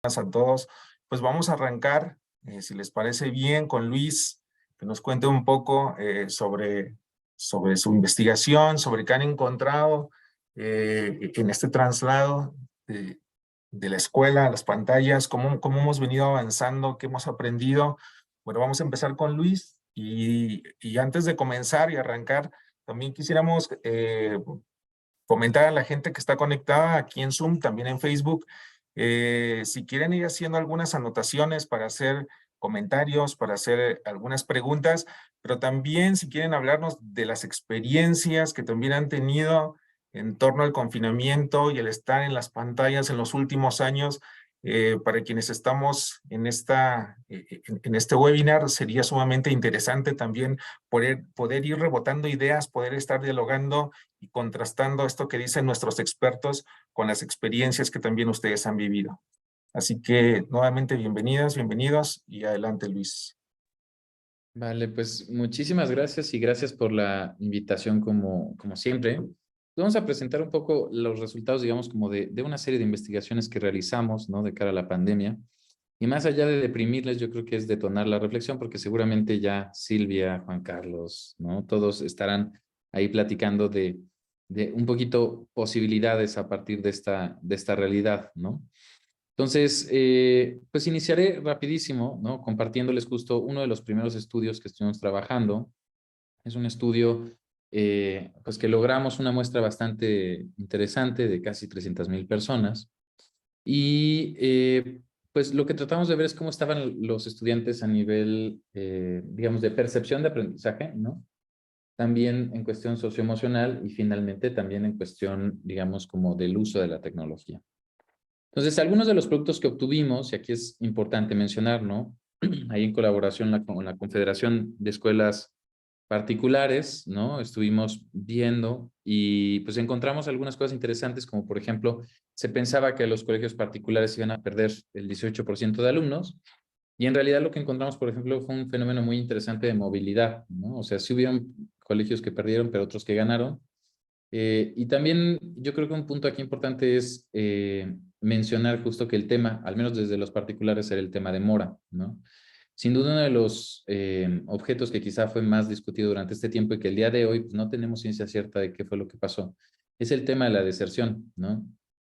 A todos. Pues vamos a arrancar, si les parece bien, con Luis, que nos cuente un poco sobre su investigación, sobre qué han encontrado en este traslado de la escuela a las pantallas, cómo hemos venido avanzando, qué hemos aprendido. Bueno, vamos a empezar con Luis y antes de comenzar y arrancar, también quisiéramos comentar a la gente que está conectada aquí en Zoom, también en Facebook, si quieren ir haciendo algunas anotaciones para hacer comentarios, para hacer algunas preguntas, pero también si quieren hablarnos de las experiencias que también han tenido en torno al confinamiento y el estar en las pantallas en los últimos años, para quienes estamos en este webinar, sería sumamente interesante también poder ir rebotando ideas, poder estar dialogando y contrastando esto que dicen nuestros expertos con las experiencias que también ustedes han vivido. Así que nuevamente bienvenidas, bienvenidos y adelante, Luis. Vale, pues muchísimas gracias y gracias por la invitación como siempre. Vamos a presentar un poco los resultados, digamos, como de una serie de investigaciones que realizamos, ¿no? De cara a la pandemia. Y más allá de deprimirles, yo creo que es detonar la reflexión, porque seguramente ya Silvia, Juan Carlos, ¿no? Todos estarán ahí platicando de un poquito posibilidades a partir de esta realidad, ¿no? Entonces, pues iniciaré rapidísimo, ¿no? Compartiéndoles justo uno de los primeros estudios que estuvimos trabajando. Es un estudio, pues que logramos una muestra bastante interesante de casi 300,000 personas. Y pues lo que tratamos de ver es cómo estaban los estudiantes a nivel, digamos, de percepción de aprendizaje, ¿no? También en cuestión socioemocional y finalmente también en cuestión, digamos, como del uso de la tecnología. Entonces, algunos de los productos que obtuvimos, y aquí es importante mencionar, ¿no? Ahí en colaboración con la Confederación de Escuelas Particulares, ¿no? Estuvimos viendo y pues encontramos algunas cosas interesantes, como por ejemplo, se pensaba que los colegios particulares iban a perder el 18% de alumnos, y en realidad lo que encontramos, por ejemplo, fue un fenómeno muy interesante de movilidad, ¿no? O sea, sí hubieron colegios que perdieron, pero otros que ganaron. Y también yo creo que un punto aquí importante es mencionar justo que el tema, al menos desde los particulares, era el tema de mora, ¿no? Sin duda uno de los objetos que quizá fue más discutido durante este tiempo y que el día de hoy pues, no tenemos ciencia cierta de qué fue lo que pasó, es el tema de la deserción, ¿no?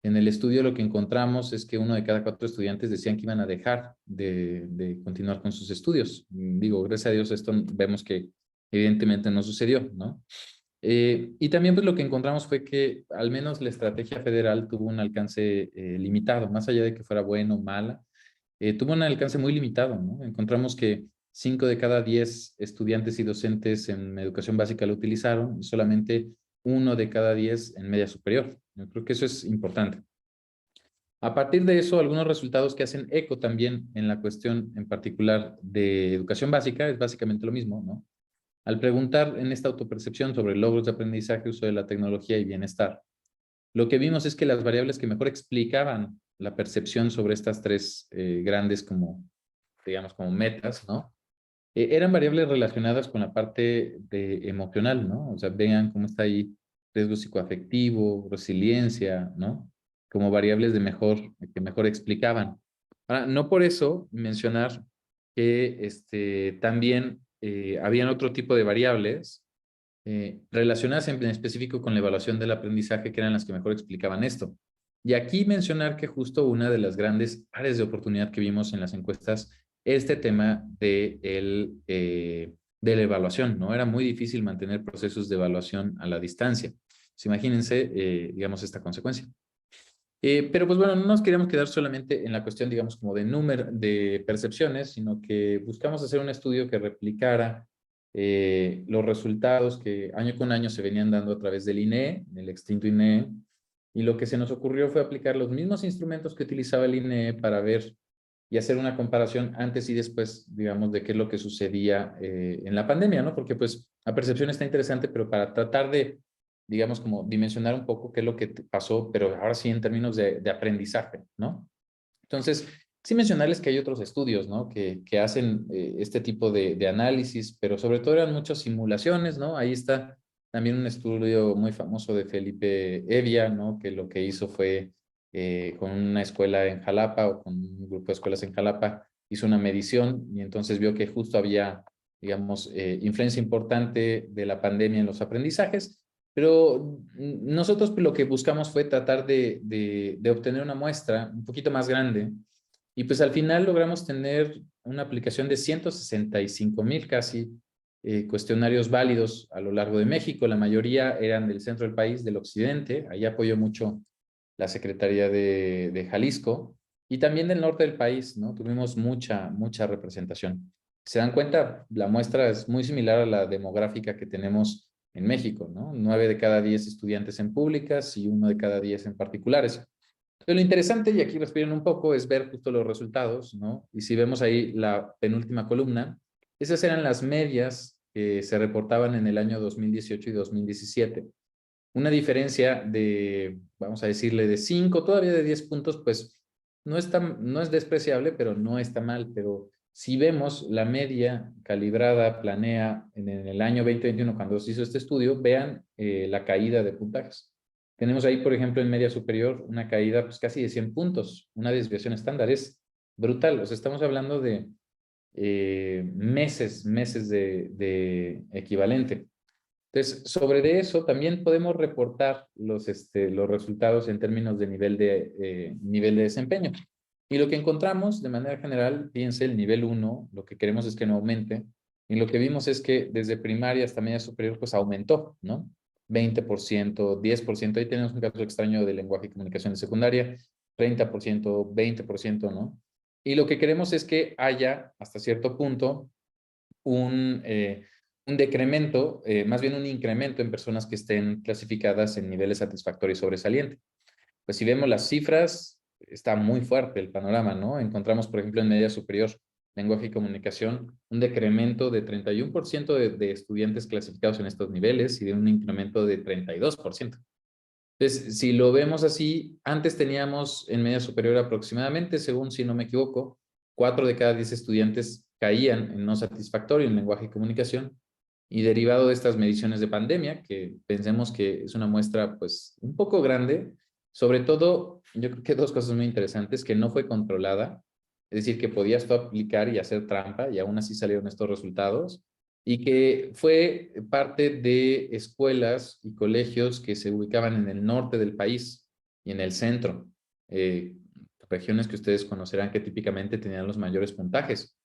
En el estudio lo que encontramos es que 1 de cada 4 estudiantes decían que iban a dejar de continuar con sus estudios. Digo, gracias a Dios esto vemos que evidentemente no sucedió, ¿no? Y también pues lo que encontramos fue que al menos la estrategia federal tuvo un alcance limitado, más allá de que fuera bueno o mala, tuvo un alcance muy limitado, ¿no? Encontramos que 5 de cada 10 estudiantes y docentes en educación básica lo utilizaron y solamente 1 de cada 10 en media superior. Yo creo que eso es importante. A partir de eso, algunos resultados que hacen eco también en la cuestión en particular de educación básica es básicamente lo mismo, ¿no? Al preguntar en esta autopercepción sobre logros de aprendizaje, uso de la tecnología y bienestar, lo que vimos es que las variables que mejor explicaban la percepción sobre estas tres grandes como, digamos, como metas, ¿no? Eran variables relacionadas con la parte emocional, ¿no? O sea, vean cómo está ahí riesgo psicoafectivo, resiliencia, ¿no? Como variables que mejor explicaban. Ahora, no por eso mencionar que también habían otro tipo de variables relacionadas en específico con la evaluación del aprendizaje, que eran las que mejor explicaban esto. Y aquí mencionar que justo una de las grandes áreas de oportunidad que vimos en las encuestas, este tema de la evaluación, ¿no? Era muy difícil mantener procesos de evaluación a la distancia. Pues imagínense, digamos, esta consecuencia. Pero pues bueno, no nos queríamos quedar solamente en la cuestión, digamos, como de número, de percepciones, sino que buscamos hacer un estudio que replicara los resultados que año con año se venían dando a través del INEE, el extinto INEE, y lo que se nos ocurrió fue aplicar los mismos instrumentos que utilizaba el INEE para ver y hacer una comparación antes y después, digamos, de qué es lo que sucedía en la pandemia, ¿no? Porque pues la percepción está interesante, pero para tratar de digamos, como dimensionar un poco qué es lo que pasó, pero ahora sí en términos de aprendizaje, ¿no? Entonces, sí mencionarles que hay otros estudios, ¿no? Que hacen este tipo de análisis, pero sobre todo eran muchas simulaciones, ¿no? Ahí está también un estudio muy famoso de Felipe Evia, ¿no? Que lo que hizo fue con una escuela en Jalapa o con un grupo de escuelas en Jalapa, hizo una medición y entonces vio que justo había, digamos, influencia importante de la pandemia en los aprendizajes, pero nosotros lo que buscamos fue tratar de obtener una muestra un poquito más grande y pues al final logramos tener una aplicación de 165,000 casi cuestionarios válidos a lo largo de México. La mayoría eran del centro del país, del occidente. Ahí apoyó mucho la Secretaría de Jalisco y también del norte del país, ¿no? Tuvimos mucha representación. Se dan cuenta, la muestra es muy similar a la demográfica que tenemos en México, ¿no? 9 de cada 10 estudiantes en públicas y 1 de cada 10 en particulares. Entonces, lo interesante, y aquí respiren un poco, es ver justo los resultados, ¿no? Y si vemos ahí la penúltima columna, esas eran las medias que se reportaban en el año 2018 y 2017. Una diferencia de, vamos a decirle, de 5, todavía de 10 puntos, pues no es despreciable, pero no está mal. Pero si vemos la media calibrada, planea en el año 2021, cuando se hizo este estudio, vean la caída de puntajes. Tenemos ahí, por ejemplo, en media superior, una caída pues casi de 100 puntos, una desviación estándar. Es brutal. O sea, estamos hablando de meses de equivalente. Entonces, sobre de eso también podemos reportar los resultados en términos de nivel de desempeño. Y lo que encontramos de manera general, fíjense, el nivel 1, lo que queremos es que no aumente. Y lo que vimos es que desde primaria hasta media superior, pues aumentó, ¿no? 20%, 10%. Ahí tenemos un caso extraño de lenguaje y comunicación de secundaria, 30%, 20%, ¿no? Y lo que queremos es que haya, hasta cierto punto, un, eh, un decremento, más bien un incremento en personas que estén clasificadas en niveles satisfactorio y sobresaliente. Pues si vemos las cifras, está muy fuerte el panorama, ¿no? Encontramos, por ejemplo, en media superior, lenguaje y comunicación, un decremento de 31% de estudiantes clasificados en estos niveles y de un incremento de 32%. Entonces, si lo vemos así, antes teníamos en media superior aproximadamente, según si no me equivoco, 4 de cada 10 estudiantes caían en no satisfactorio en lenguaje y comunicación, y derivado de estas mediciones de pandemia, que pensemos que es una muestra pues un poco grande, sobre todo yo creo que dos cosas muy interesantes, que no fue controlada, es decir, que podías tú aplicar y hacer trampa y aún así salieron estos resultados, y que fue parte de escuelas y colegios que se ubicaban en el norte del país y en el centro, eh, regiones que ustedes conocerán que típicamente tenían los mayores puntajes.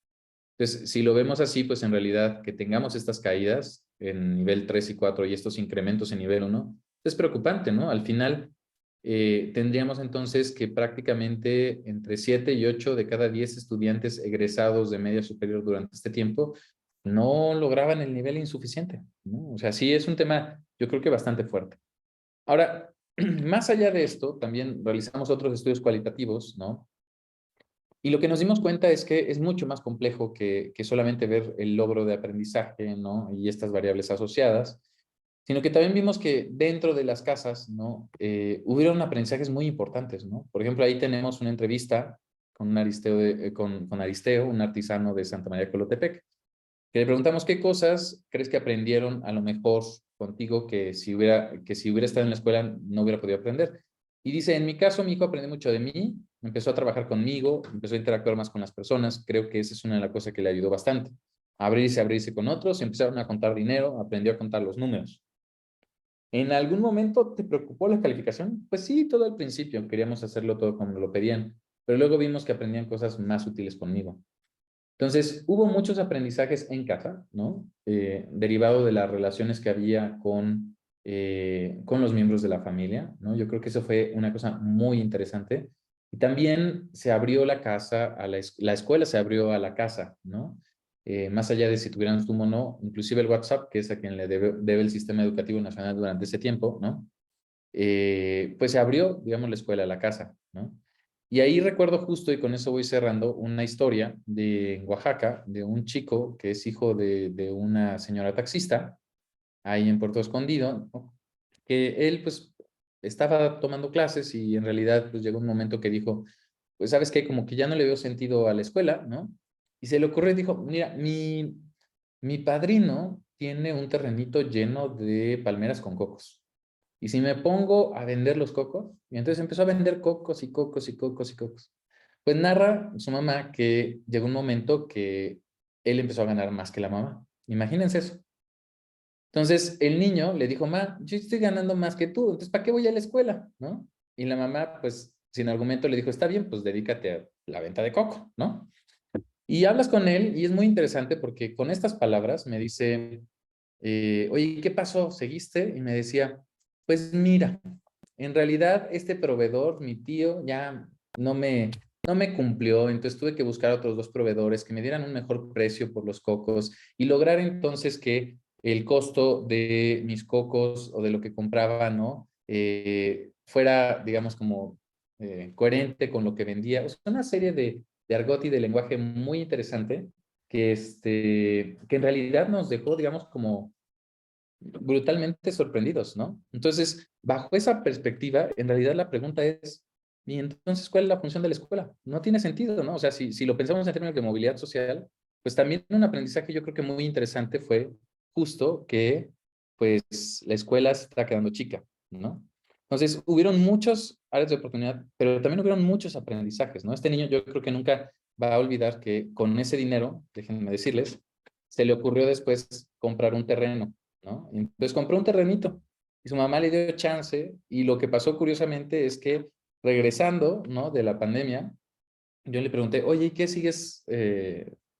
Entonces, si lo vemos así, pues en realidad que tengamos estas caídas en nivel 3 y 4 y estos incrementos en nivel 1, es preocupante, ¿no? Al final, tendríamos entonces que prácticamente entre 7 y 8 de cada 10 estudiantes egresados de media superior durante este tiempo no lograban el nivel insuficiente, ¿no? O sea, sí es un tema, yo creo que bastante fuerte. Ahora, más allá de esto, también realizamos otros estudios cualitativos, ¿no? Y lo que nos dimos cuenta es que es mucho más complejo que solamente ver el logro de aprendizaje, ¿no? Y estas variables asociadas, sino que también vimos que dentro de las casas, ¿no? Hubieron aprendizajes muy importantes, ¿no? Por ejemplo, ahí tenemos una entrevista con un Aristeo, con Aristeo, un artesano de Santa María de Colotepec, que le preguntamos qué cosas crees que aprendieron a lo mejor contigo que si hubiera estado en la escuela no hubiera podido aprender. Y dice, en mi caso, mi hijo aprendió mucho de mí, empezó a trabajar conmigo, empezó a interactuar más con las personas. Creo que esa es una de las cosas que le ayudó bastante. Abrirse con otros, empezaron a contar dinero, aprendió a contar los números. ¿En algún momento te preocupó la calificación? Pues sí, todo al principio queríamos hacerlo todo como lo pedían, pero luego vimos que aprendían cosas más útiles conmigo. Entonces, hubo muchos aprendizajes en casa, ¿no? Derivado de las relaciones que había con los miembros de la familia, ¿no? Yo creo que eso fue una cosa muy interesante. Y también se abrió la casa, la escuela se abrió a la casa, ¿no? Más allá de si tuvieran Zoom o no, inclusive el WhatsApp, que es a quien le debe el Sistema Educativo Nacional durante ese tiempo, ¿no? Pues se abrió, digamos, la escuela, la casa, ¿no? Y ahí recuerdo justo, y con eso voy cerrando, una historia de Oaxaca, de un chico que es hijo de una señora taxista, ahí en Puerto Escondido, ¿no? Que él pues estaba tomando clases y en realidad pues llegó un momento que dijo, pues sabes qué, como que ya no le veo sentido a la escuela, ¿no? Y se le ocurrió y dijo, mira, mi padrino tiene un terrenito lleno de palmeras con cocos. ¿Y si me pongo a vender los cocos? Y entonces empezó a vender cocos y cocos y cocos y cocos. Pues narra su mamá que llegó un momento que él empezó a ganar más que la mamá. Imagínense eso. Entonces el niño le dijo, ma, yo estoy ganando más que tú, entonces ¿para qué voy a la escuela? ¿No? Y la mamá, pues sin argumento, le dijo, está bien, pues dedícate a la venta de coco, ¿no? Y hablas con él y es muy interesante porque con estas palabras me dice, oye, ¿qué pasó? ¿Seguiste? Y me decía, pues mira, en realidad este proveedor, mi tío, ya no me cumplió, entonces tuve que buscar otros dos proveedores que me dieran un mejor precio por los cocos y lograr entonces que el costo de mis cocos o de lo que compraba, ¿no? Fuera, digamos, como coherente con lo que vendía. O sea, una serie de argot y de lenguaje muy interesante que en realidad nos dejó, digamos, como brutalmente sorprendidos, ¿no? Entonces, bajo esa perspectiva, en realidad la pregunta es, ¿y entonces cuál es la función de la escuela? No tiene sentido, ¿no? O sea, si lo pensamos en términos de movilidad social, pues también un aprendizaje yo creo que muy interesante fue justo que, pues, la escuela se está quedando chica, ¿no? Entonces, hubieron muchos áreas de oportunidad, pero también hubieron muchos aprendizajes, ¿no? Este niño yo creo que nunca va a olvidar que con ese dinero, déjenme decirles, se le ocurrió después comprar un terreno, ¿no? Entonces compró un terrenito y su mamá le dio chance y lo que pasó curiosamente es que regresando, ¿no? De la pandemia, yo le pregunté, oye, ¿y qué sigues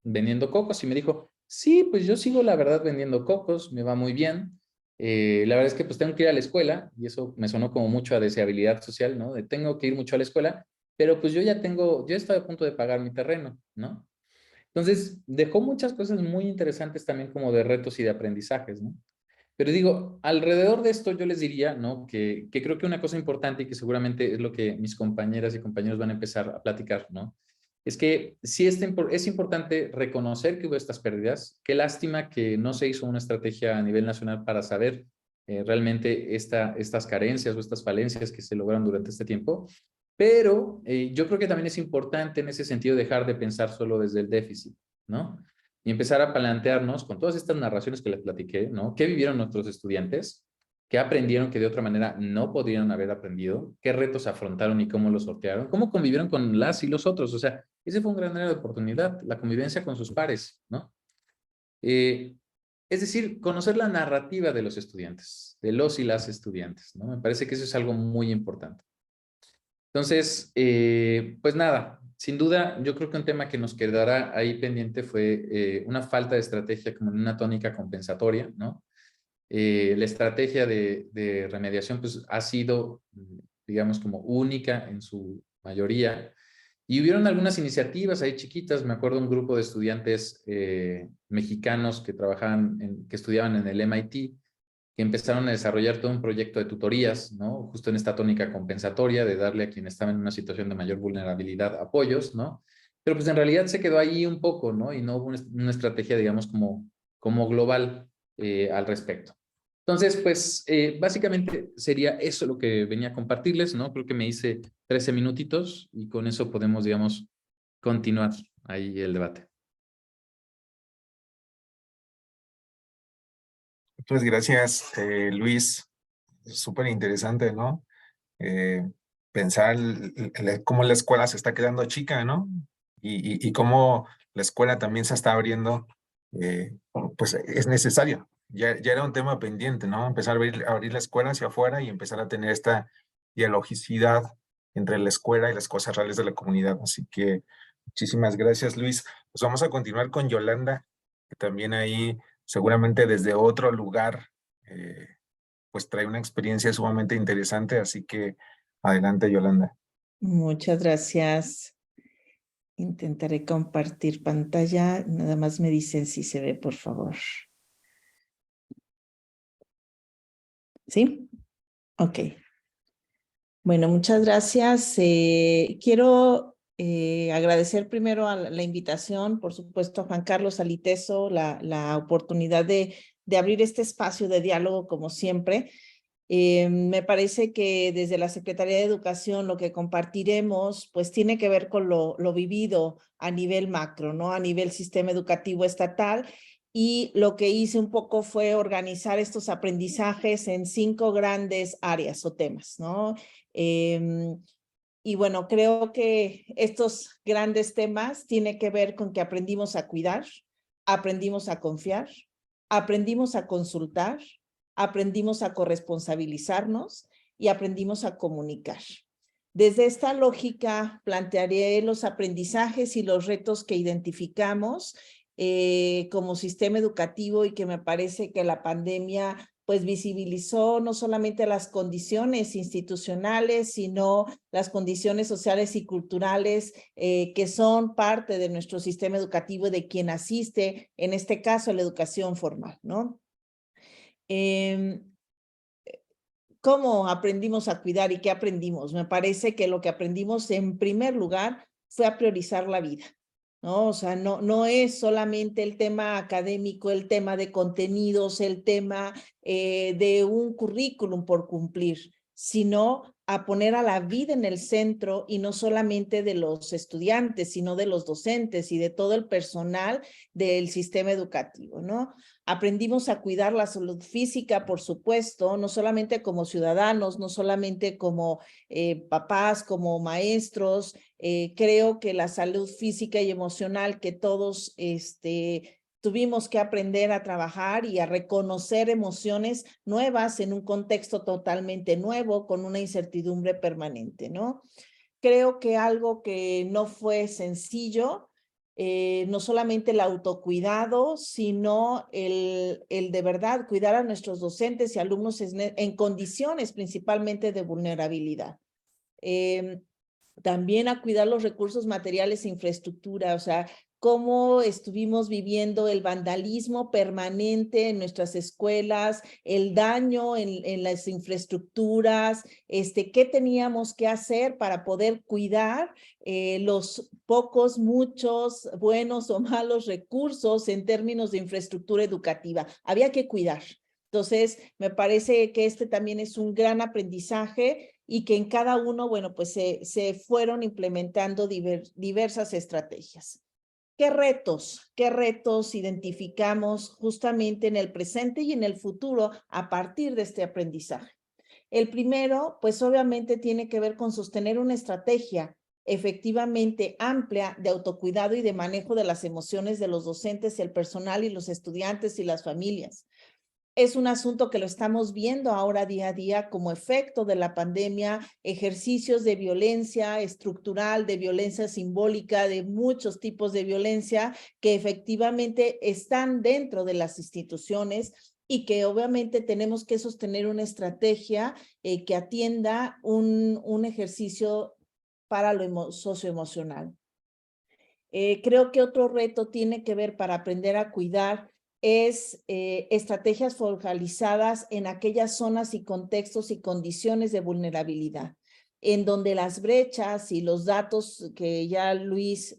vendiendo cocos? Y me dijo, sí, pues yo sigo la verdad vendiendo cocos, me va muy bien. La verdad es que pues tengo que ir a la escuela y eso me sonó como mucho a deseabilidad social, ¿no? De tengo que ir mucho a la escuela, pero pues yo estoy a punto de pagar mi terreno, ¿no? Entonces, dejó muchas cosas muy interesantes también como de retos y de aprendizajes, ¿no? Pero digo, alrededor de esto yo les diría, ¿no? Que creo que una cosa importante y que seguramente es lo que mis compañeras y compañeros van a empezar a platicar, ¿no? Es que sí es importante reconocer que hubo estas pérdidas. Qué lástima que no se hizo una estrategia a nivel nacional para saber realmente estas carencias o estas falencias que se lograron durante este tiempo. Pero yo creo que también es importante en ese sentido dejar de pensar solo desde el déficit, ¿no? Y empezar a plantearnos con todas estas narraciones que les platiqué, ¿no? ¿Qué vivieron nuestros estudiantes? ¿Qué aprendieron que de otra manera no podrían haber aprendido? ¿Qué retos afrontaron y cómo los sortearon? ¿Cómo convivieron con las y los otros? O sea, ese fue un gran área de oportunidad, la convivencia con sus pares, ¿no? Eh, es decir, conocer la narrativa de los estudiantes, de los y las estudiantes, ¿no? Me parece que eso es algo muy importante. Entonces, pues nada, sin duda, yo creo que un tema que nos quedará ahí pendiente fue una falta de estrategia como en una tónica compensatoria, ¿no? La estrategia de remediación pues ha sido, digamos, como única en su mayoría. Y hubieron algunas iniciativas ahí chiquitas, me acuerdo un grupo de estudiantes mexicanos que que estudiaban en el MIT, que empezaron a desarrollar todo un proyecto de tutorías, ¿no? Justo en esta tónica compensatoria de darle a quien estaba en una situación de mayor vulnerabilidad apoyos, ¿no? Pero pues en realidad se quedó ahí un poco, ¿no? Y no hubo una estrategia, digamos, como global al respecto. Entonces, pues básicamente sería eso lo que venía a compartirles, ¿no? Creo que me hice 13 minutitos y con eso podemos, digamos, continuar ahí el debate. Muchas gracias, Luis. Súper interesante, ¿no? Eh, Pensar cómo la escuela se está quedando chica, ¿no? Y cómo la escuela también se está abriendo, pues es necesario. Ya era un tema pendiente, ¿no? Empezar a abrir la escuela hacia afuera y empezar a tener esta dialogicidad entre la escuela y las cosas reales de la comunidad. Así que muchísimas gracias, Luis. Pues vamos a continuar con Yolanda, que también ahí seguramente desde otro lugar, pues trae una experiencia sumamente interesante. Así que adelante, Yolanda. Muchas gracias. Intentaré compartir pantalla. Nada más me dicen si se ve, por favor. ¿Sí? Ok. Bueno, muchas gracias. Quiero agradecer primero a la invitación, por supuesto, a Juan Carlos Aliteso, la oportunidad de abrir este espacio de diálogo, como siempre. Me parece que desde la Secretaría de Educación lo que compartiremos pues tiene que ver con lo vivido a nivel macro, ¿no? A nivel sistema educativo estatal y lo que hice un poco fue organizar estos aprendizajes en 5 grandes áreas o temas, ¿no? Y bueno, creo que estos grandes temas tienen que ver con que aprendimos a cuidar, aprendimos a confiar, aprendimos a consultar, aprendimos a corresponsabilizarnos y aprendimos a comunicar. Desde esta lógica plantearé los aprendizajes y los retos que identificamos como sistema educativo y que me parece que la pandemia pues visibilizó no solamente las condiciones institucionales, sino las condiciones sociales y culturales que son parte de nuestro sistema educativo de quien asiste, en este caso, a la educación formal, ¿no? ¿Cómo aprendimos a cuidar y qué aprendimos? Me parece que lo que aprendimos en primer lugar fue a priorizar la vida, ¿no? O sea, no es solamente el tema académico, el tema de contenidos, el tema de un currículum por cumplir, sino a poner a la vida en el centro y no solamente de los estudiantes, sino de los docentes y de todo el personal del sistema educativo, ¿no? Aprendimos a cuidar la salud física, por supuesto, no solamente como ciudadanos, no solamente como papás, como maestros. Creo que la salud física y emocional que todos tuvimos que aprender a trabajar y a reconocer emociones nuevas en un contexto totalmente nuevo, con una incertidumbre permanente, ¿no? Creo que algo que no fue sencillo, no solamente el autocuidado, sino el de verdad cuidar a nuestros docentes y alumnos en condiciones principalmente de vulnerabilidad. También a cuidar los recursos materiales e infraestructura, o sea, cómo estuvimos viviendo el vandalismo permanente en nuestras escuelas, el daño en las infraestructuras, qué teníamos que hacer para poder cuidar los pocos, muchos, buenos o malos recursos en términos de infraestructura educativa. Había que cuidar. Entonces, me parece que también es un gran aprendizaje y que en cada uno, bueno, pues se fueron implementando diversas estrategias. ¿Qué retos identificamos justamente en el presente y en el futuro a partir de este aprendizaje? El primero, pues obviamente tiene que ver con sostener una estrategia efectivamente amplia de autocuidado y de manejo de las emociones de los docentes, el personal y los estudiantes y las familias. Es un asunto que lo estamos viendo ahora día a día como efecto de la pandemia, ejercicios de violencia estructural, de violencia simbólica, de muchos tipos de violencia que efectivamente están dentro de las instituciones y que obviamente tenemos que sostener una estrategia que atienda un ejercicio para lo socioemocional. Creo que otro reto tiene que ver para aprender a cuidar es estrategias focalizadas en aquellas zonas y contextos y condiciones de vulnerabilidad, en donde las brechas y los datos que ya Luis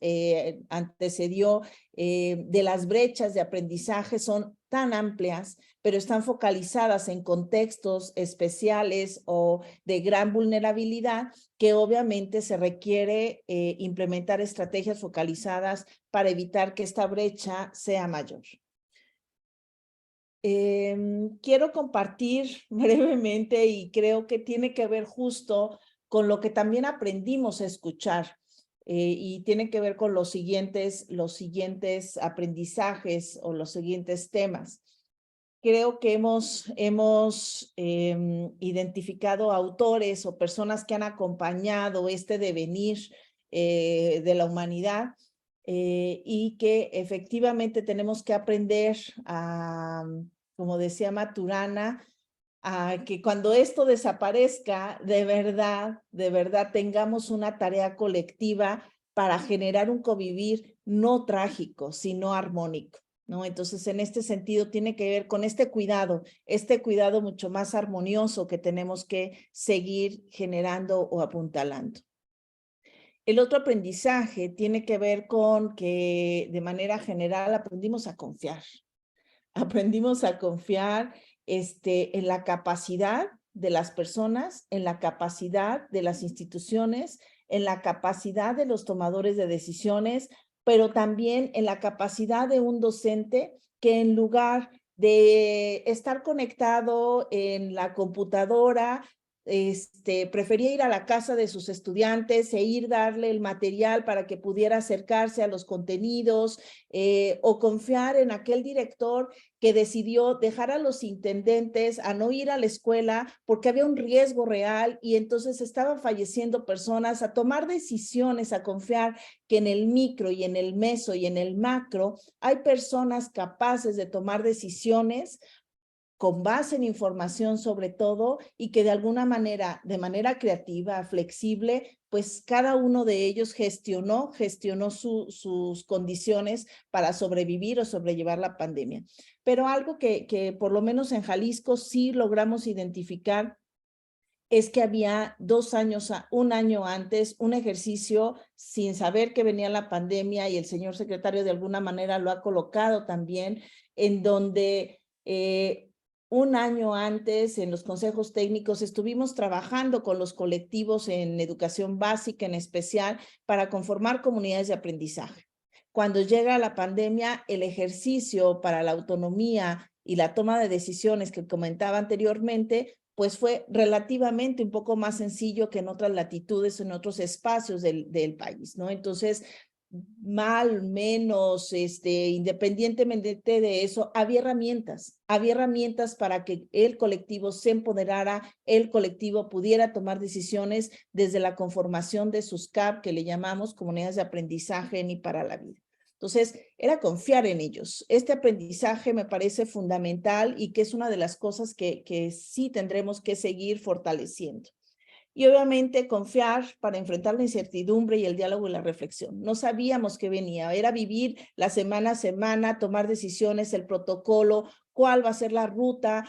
antecedió de las brechas de aprendizaje son tan amplias, pero están focalizadas en contextos especiales o de gran vulnerabilidad, que obviamente se requiere implementar estrategias focalizadas para evitar que esta brecha sea mayor. Quiero compartir brevemente y creo que tiene que ver justo con lo que también aprendimos a escuchar y tiene que ver con los siguientes aprendizajes o los siguientes temas. Creo que hemos identificado autores o personas que han acompañado este devenir de la humanidad y que efectivamente tenemos que aprender a, como decía Maturana, a que cuando esto desaparezca, de verdad tengamos una tarea colectiva para generar un convivir no trágico, sino armónico, ¿no? Entonces, en este sentido, tiene que ver con este cuidado mucho más armonioso que tenemos que seguir generando o apuntalando. El otro aprendizaje tiene que ver con que de manera general aprendimos a confiar. Aprendimos a confiar en la capacidad de las personas, en la capacidad de las instituciones, en la capacidad de los tomadores de decisiones pero también en la capacidad de un docente que en lugar de estar conectado en la computadora, prefería ir a la casa de sus estudiantes e ir darle el material para que pudiera acercarse a los contenidos, o confiar en aquel director que decidió dejar a los intendentes a no ir a la escuela porque había un riesgo real y entonces estaban falleciendo personas, a tomar decisiones, a confiar que en el micro y en el meso y en el macro hay personas capaces de tomar decisiones con base en información sobre todo, y que de alguna manera, de manera creativa, flexible, pues cada uno de ellos gestionó sus condiciones para sobrevivir o sobrellevar la pandemia. Pero algo que por lo menos en Jalisco sí logramos identificar es que había 2 años, un año antes, un ejercicio sin saber que venía la pandemia, y el señor secretario de alguna manera lo ha colocado también, en donde un año antes en los consejos técnicos estuvimos trabajando con los colectivos en educación básica en especial para conformar comunidades de aprendizaje. Cuando llega la pandemia, el ejercicio para la autonomía y la toma de decisiones que comentaba anteriormente, pues fue relativamente un poco más sencillo que en otras latitudes, en otros espacios del país, ¿no? Entonces, menos, independientemente de eso, había herramientas para que el colectivo se empoderara, el colectivo pudiera tomar decisiones desde la conformación de sus CAP, que le llamamos comunidades de aprendizaje y para la vida. Entonces, era confiar en ellos. Este aprendizaje me parece fundamental y que es una de las cosas que sí tendremos que seguir fortaleciendo. Y obviamente confiar para enfrentar la incertidumbre y el diálogo y la reflexión. No sabíamos qué venía, era vivir la semana a semana, tomar decisiones, el protocolo, cuál va a ser la ruta,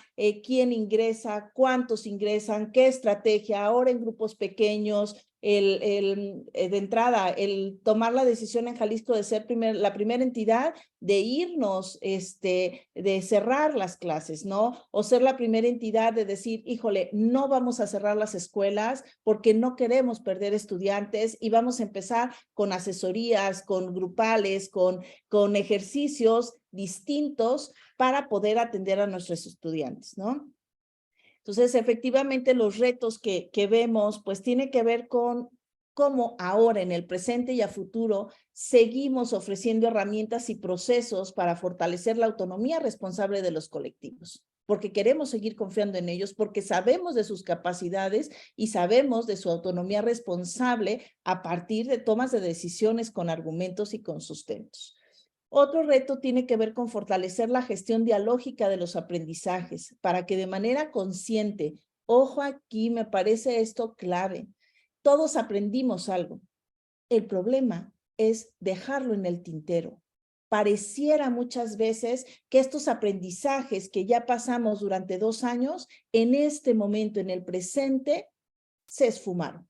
quién ingresa, cuántos ingresan, qué estrategia, ahora en grupos pequeños, de entrada, el tomar la decisión en Jalisco de ser la primera entidad, de irnos, de cerrar las clases, ¿no? O ser la primera entidad de decir, híjole, no vamos a cerrar las escuelas porque no queremos perder estudiantes y vamos a empezar con asesorías, con grupales, con ejercicios distintos para poder atender a nuestros estudiantes, ¿no? Entonces, efectivamente, los retos que vemos, pues tiene que ver con cómo ahora, en el presente y a futuro, seguimos ofreciendo herramientas y procesos para fortalecer la autonomía responsable de los colectivos, porque queremos seguir confiando en ellos, porque sabemos de sus capacidades y sabemos de su autonomía responsable a partir de tomas de decisiones con argumentos y con sustentos. Otro reto tiene que ver con fortalecer la gestión dialógica de los aprendizajes para que de manera consciente, ojo aquí, me parece esto clave, todos aprendimos algo. El problema es dejarlo en el tintero. Pareciera muchas veces que estos aprendizajes que ya pasamos durante 2 años, en este momento, en el presente, se esfumaron.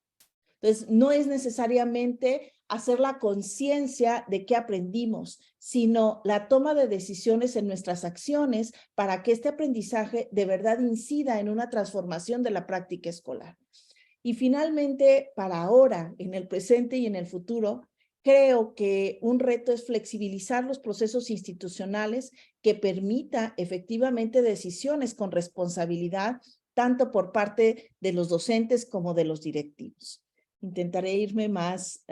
Entonces, no es necesariamente hacer la conciencia de qué aprendimos, sino la toma de decisiones en nuestras acciones para que este aprendizaje de verdad incida en una transformación de la práctica escolar. Y finalmente, para ahora, en el presente y en el futuro, creo que un reto es flexibilizar los procesos institucionales que permita efectivamente decisiones con responsabilidad, tanto por parte de los docentes como de los directivos. Intentaré irme más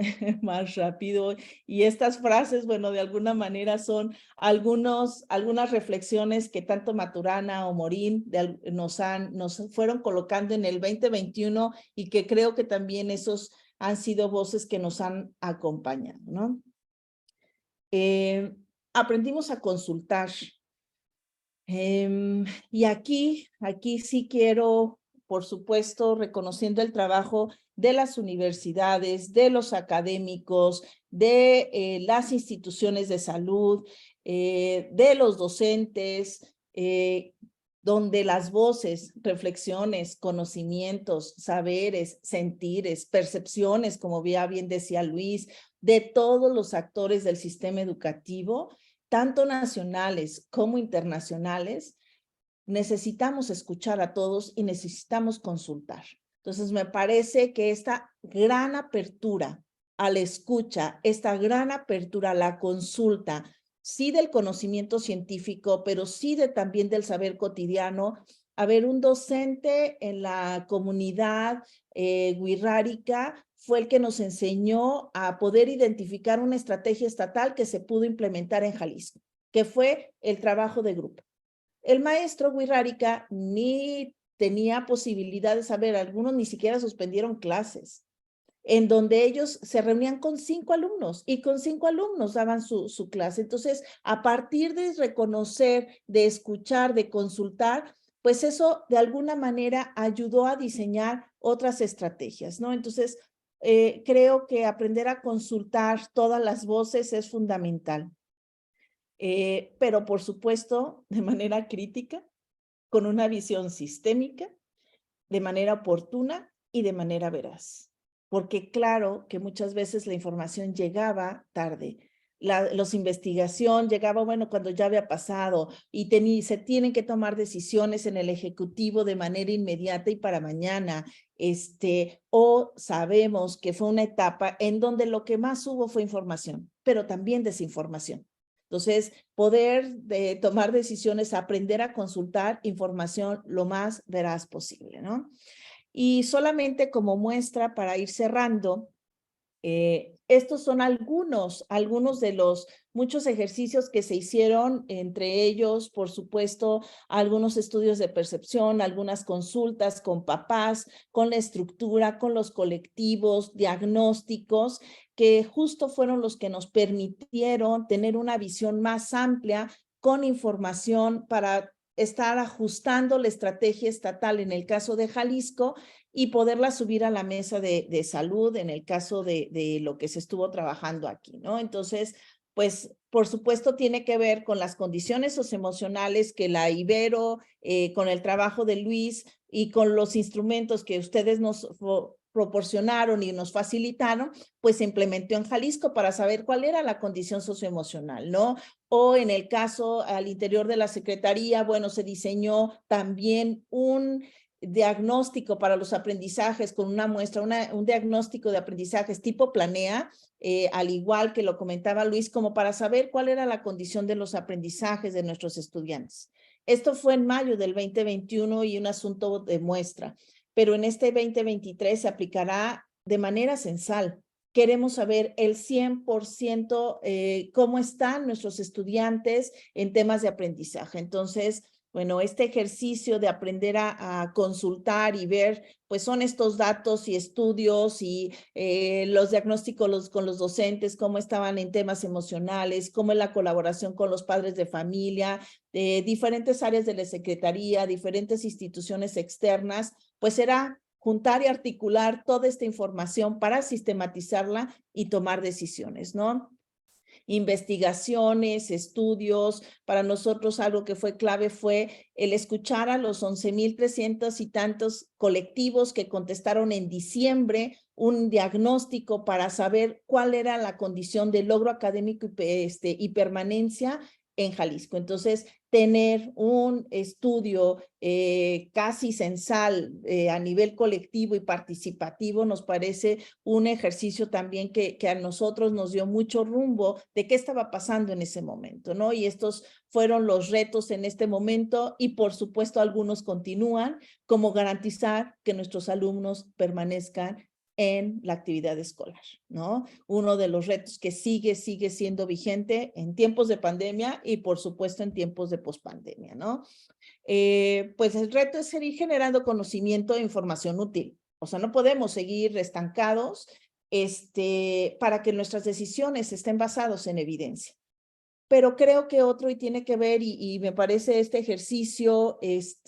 rápido, y estas frases, bueno, de alguna manera son algunas reflexiones que tanto Maturana o Morín nos fueron colocando en el 2021 y que creo que también esos han sido voces que nos han acompañado, ¿no? Aprendimos a consultar. Y aquí sí quiero, por supuesto, reconociendo el trabajo de las universidades, de los académicos, de las instituciones de salud, de los docentes, donde las voces, reflexiones, conocimientos, saberes, sentires, percepciones, como bien decía Luis, de todos los actores del sistema educativo, tanto nacionales como internacionales, necesitamos escuchar a todos y necesitamos consultar. Entonces, me parece que esta gran apertura a la escucha, esta gran apertura a la consulta, sí del conocimiento científico, pero sí también del saber cotidiano. A ver, un docente en la comunidad wixárika fue el que nos enseñó a poder identificar una estrategia estatal que se pudo implementar en Jalisco, que fue el trabajo de grupo. El maestro wixárika ni tenía posibilidad de saber, algunos ni siquiera suspendieron clases, en donde ellos se reunían con 5 alumnos y con 5 alumnos daban su clase. Entonces, a partir de reconocer, de escuchar, de consultar, pues eso de alguna manera ayudó a diseñar otras estrategias, ¿no? Entonces, creo que aprender a consultar todas las voces es fundamental. Pero por supuesto, de manera crítica, con una visión sistémica, de manera oportuna y de manera veraz. Porque claro que muchas veces la información llegaba tarde. Los investigación llegaba, bueno, cuando ya había pasado y se tienen que tomar decisiones en el Ejecutivo de manera inmediata y para mañana. O sabemos que fue una etapa en donde lo que más hubo fue información, pero también desinformación. Entonces, poder tomar decisiones, aprender a consultar información lo más veraz posible, ¿no? Y solamente como muestra para ir cerrando, estos son algunos de los muchos ejercicios que se hicieron, entre ellos, por supuesto, algunos estudios de percepción, algunas consultas con papás, con la estructura, con los colectivos, diagnósticos, que justo fueron los que nos permitieron tener una visión más amplia con información para estar ajustando la estrategia estatal en el caso de Jalisco y poderla subir a la mesa de salud en el caso de lo que se estuvo trabajando aquí, ¿no? Entonces, pues, por supuesto, tiene que ver con las condiciones socioemocionales que la Ibero, con el trabajo de Luis y con los instrumentos que ustedes nos proporcionaron y nos facilitaron, pues se implementó en Jalisco para saber cuál era la condición socioemocional, ¿no? O en el caso al interior de la Secretaría, bueno, se diseñó también un diagnóstico para los aprendizajes con una muestra, un diagnóstico de aprendizajes tipo Planea, al igual que lo comentaba Luis, como para saber cuál era la condición de los aprendizajes de nuestros estudiantes. Esto fue en mayo del 2021 y un asunto de muestra, pero en este 2023 se aplicará de manera censal. Queremos saber el 100% cómo están nuestros estudiantes en temas de aprendizaje. Entonces, bueno, este ejercicio de aprender a consultar y ver, pues son estos datos y estudios y los diagnósticos con los docentes, cómo estaban en temas emocionales, cómo es la colaboración con los padres de familia, diferentes áreas de la Secretaría, diferentes instituciones externas, pues será juntar y articular toda esta información para sistematizarla y tomar decisiones, ¿no? Investigaciones, estudios. Para nosotros algo que fue clave fue el escuchar a los 11,300 y tantos colectivos que contestaron en diciembre un diagnóstico para saber cuál era la condición de logro académico y permanencia en Jalisco. Entonces, tener un estudio casi censal a nivel colectivo y participativo nos parece un ejercicio también que a nosotros nos dio mucho rumbo de qué estaba pasando en ese momento, ¿no? Y estos fueron los retos en este momento y por supuesto algunos continúan, como garantizar que nuestros alumnos permanezcan en la actividad escolar, ¿no? Uno de los retos que sigue siendo vigente en tiempos de pandemia y por supuesto en tiempos de pospandemia, ¿no? Pues el reto es seguir generando conocimiento e información útil. O sea, no podemos seguir estancados para que nuestras decisiones estén basadas en evidencia. Pero creo que otro y tiene que ver, y me parece este ejercicio es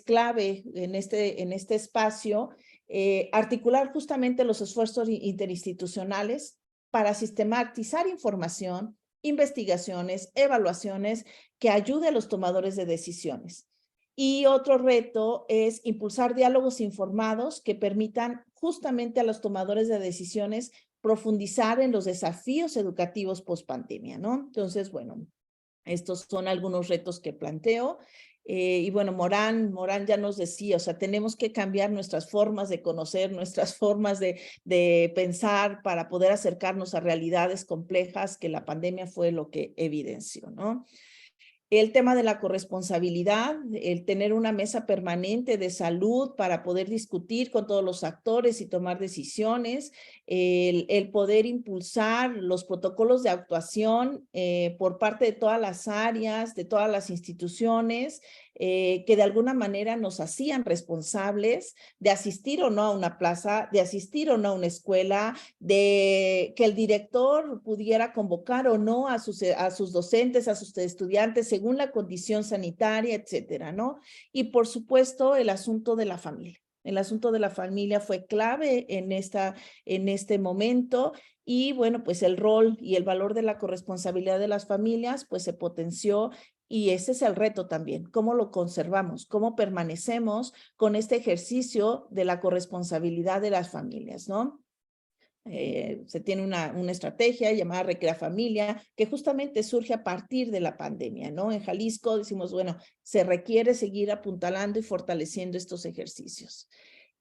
clave en este espacio, articular justamente los esfuerzos interinstitucionales para sistematizar información, investigaciones, evaluaciones que ayude a los tomadores de decisiones. Y otro reto es impulsar diálogos informados que permitan justamente a los tomadores de decisiones profundizar en los desafíos educativos post-pandemia, ¿no? Entonces, bueno, estos son algunos retos que planteo. Y bueno, Morán ya nos decía, o sea, tenemos que cambiar nuestras formas de conocer, nuestras formas de pensar para poder acercarnos a realidades complejas que la pandemia fue lo que evidenció, ¿no? El tema de la corresponsabilidad, el tener una mesa permanente de salud para poder discutir con todos los actores y tomar decisiones, el poder impulsar los protocolos de actuación por parte de todas las áreas, de todas las instituciones, que de alguna manera nos hacían responsables de asistir o no a una plaza, de asistir o no a una escuela, de que el director pudiera convocar o no a sus docentes, a sus estudiantes, según la condición sanitaria, etcétera, ¿no? Y por supuesto, el asunto de la familia. El asunto de la familia fue clave en este momento y bueno, pues el rol y el valor de la corresponsabilidad de las familias pues se potenció y ese es el reto también, cómo lo conservamos, cómo permanecemos con este ejercicio de la corresponsabilidad de las familias, ¿no? Se tiene una estrategia llamada Recrea Familia, que justamente surge a partir de la pandemia, ¿no? En Jalisco decimos, bueno, se requiere seguir apuntalando y fortaleciendo estos ejercicios.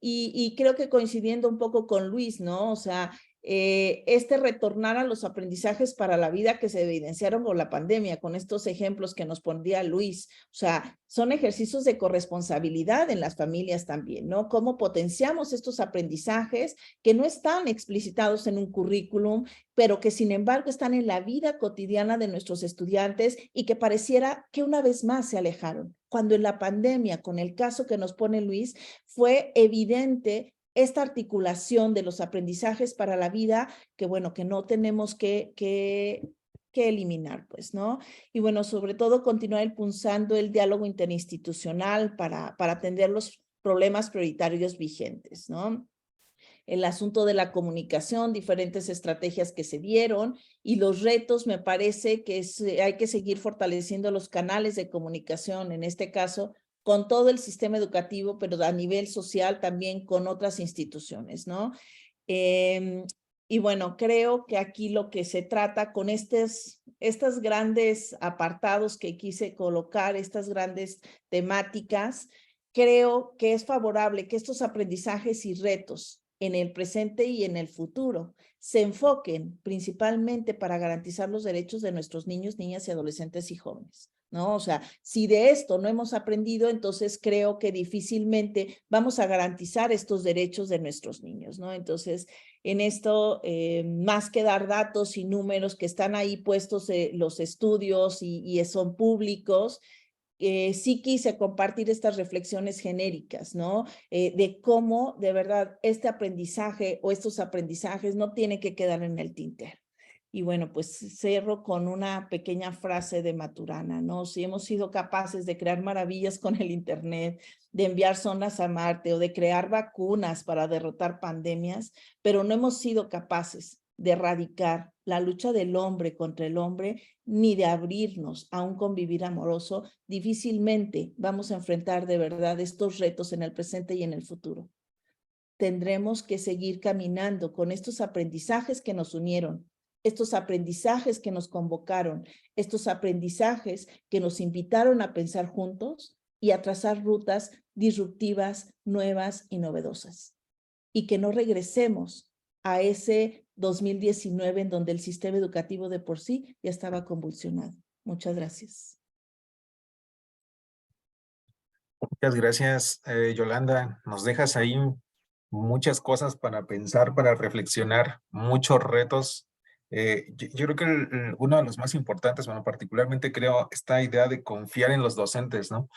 Y creo que coincidiendo un poco con Luis, ¿no? O sea, este retornar a los aprendizajes para la vida que se evidenciaron con la pandemia, con estos ejemplos que nos pondría Luis, o sea, son ejercicios de corresponsabilidad en las familias también, ¿no? Cómo potenciamos estos aprendizajes que no están explicitados en un currículum, pero que sin embargo están en la vida cotidiana de nuestros estudiantes y que pareciera que una vez más se alejaron. Cuando en la pandemia, con el caso que nos pone Luis, fue evidente esta articulación de los aprendizajes para la vida que, bueno, que no tenemos que eliminar, pues, ¿no? Y bueno, sobre todo continuar impulsando el diálogo interinstitucional para atender los problemas prioritarios vigentes, ¿no? El asunto de la comunicación, diferentes estrategias que se dieron y los retos, me parece que hay que seguir fortaleciendo los canales de comunicación, en este caso, con todo el sistema educativo, pero a nivel social también con otras instituciones, ¿no? Y bueno, creo que aquí lo que se trata con estos grandes apartados que quise colocar, estas grandes temáticas, creo que es favorable que estos aprendizajes y retos en el presente y en el futuro se enfoquen principalmente para garantizar los derechos de nuestros niños, niñas y adolescentes y jóvenes, ¿no? O sea, si de esto no hemos aprendido, entonces creo que difícilmente vamos a garantizar estos derechos de nuestros niños, ¿no? Entonces, en esto, más que dar datos y números que están ahí puestos los estudios y son públicos, sí quise compartir estas reflexiones genéricas, ¿no? De cómo de verdad este aprendizaje o estos aprendizajes no tienen que quedar en el tintero. Y bueno, pues cierro con una pequeña frase de Maturana, ¿no? Si hemos sido capaces de crear maravillas con el Internet, de enviar sondas a Marte o de crear vacunas para derrotar pandemias, pero no hemos sido capaces de erradicar la lucha del hombre contra el hombre, ni de abrirnos a un convivir amoroso, difícilmente vamos a enfrentar de verdad estos retos en el presente y en el futuro. Tendremos que seguir caminando con estos aprendizajes que nos unieron, estos aprendizajes que nos convocaron, estos aprendizajes que nos invitaron a pensar juntos y a trazar rutas disruptivas, nuevas y novedosas. Y que no regresemos a ese 2019 en donde el sistema educativo de por sí ya estaba convulsionado. Muchas gracias. Muchas gracias, Yolanda. Nos dejas ahí muchas cosas para pensar, para reflexionar, muchos retos. Yo creo que uno de los más importantes, bueno, particularmente creo esta idea de confiar en los docentes, ¿no?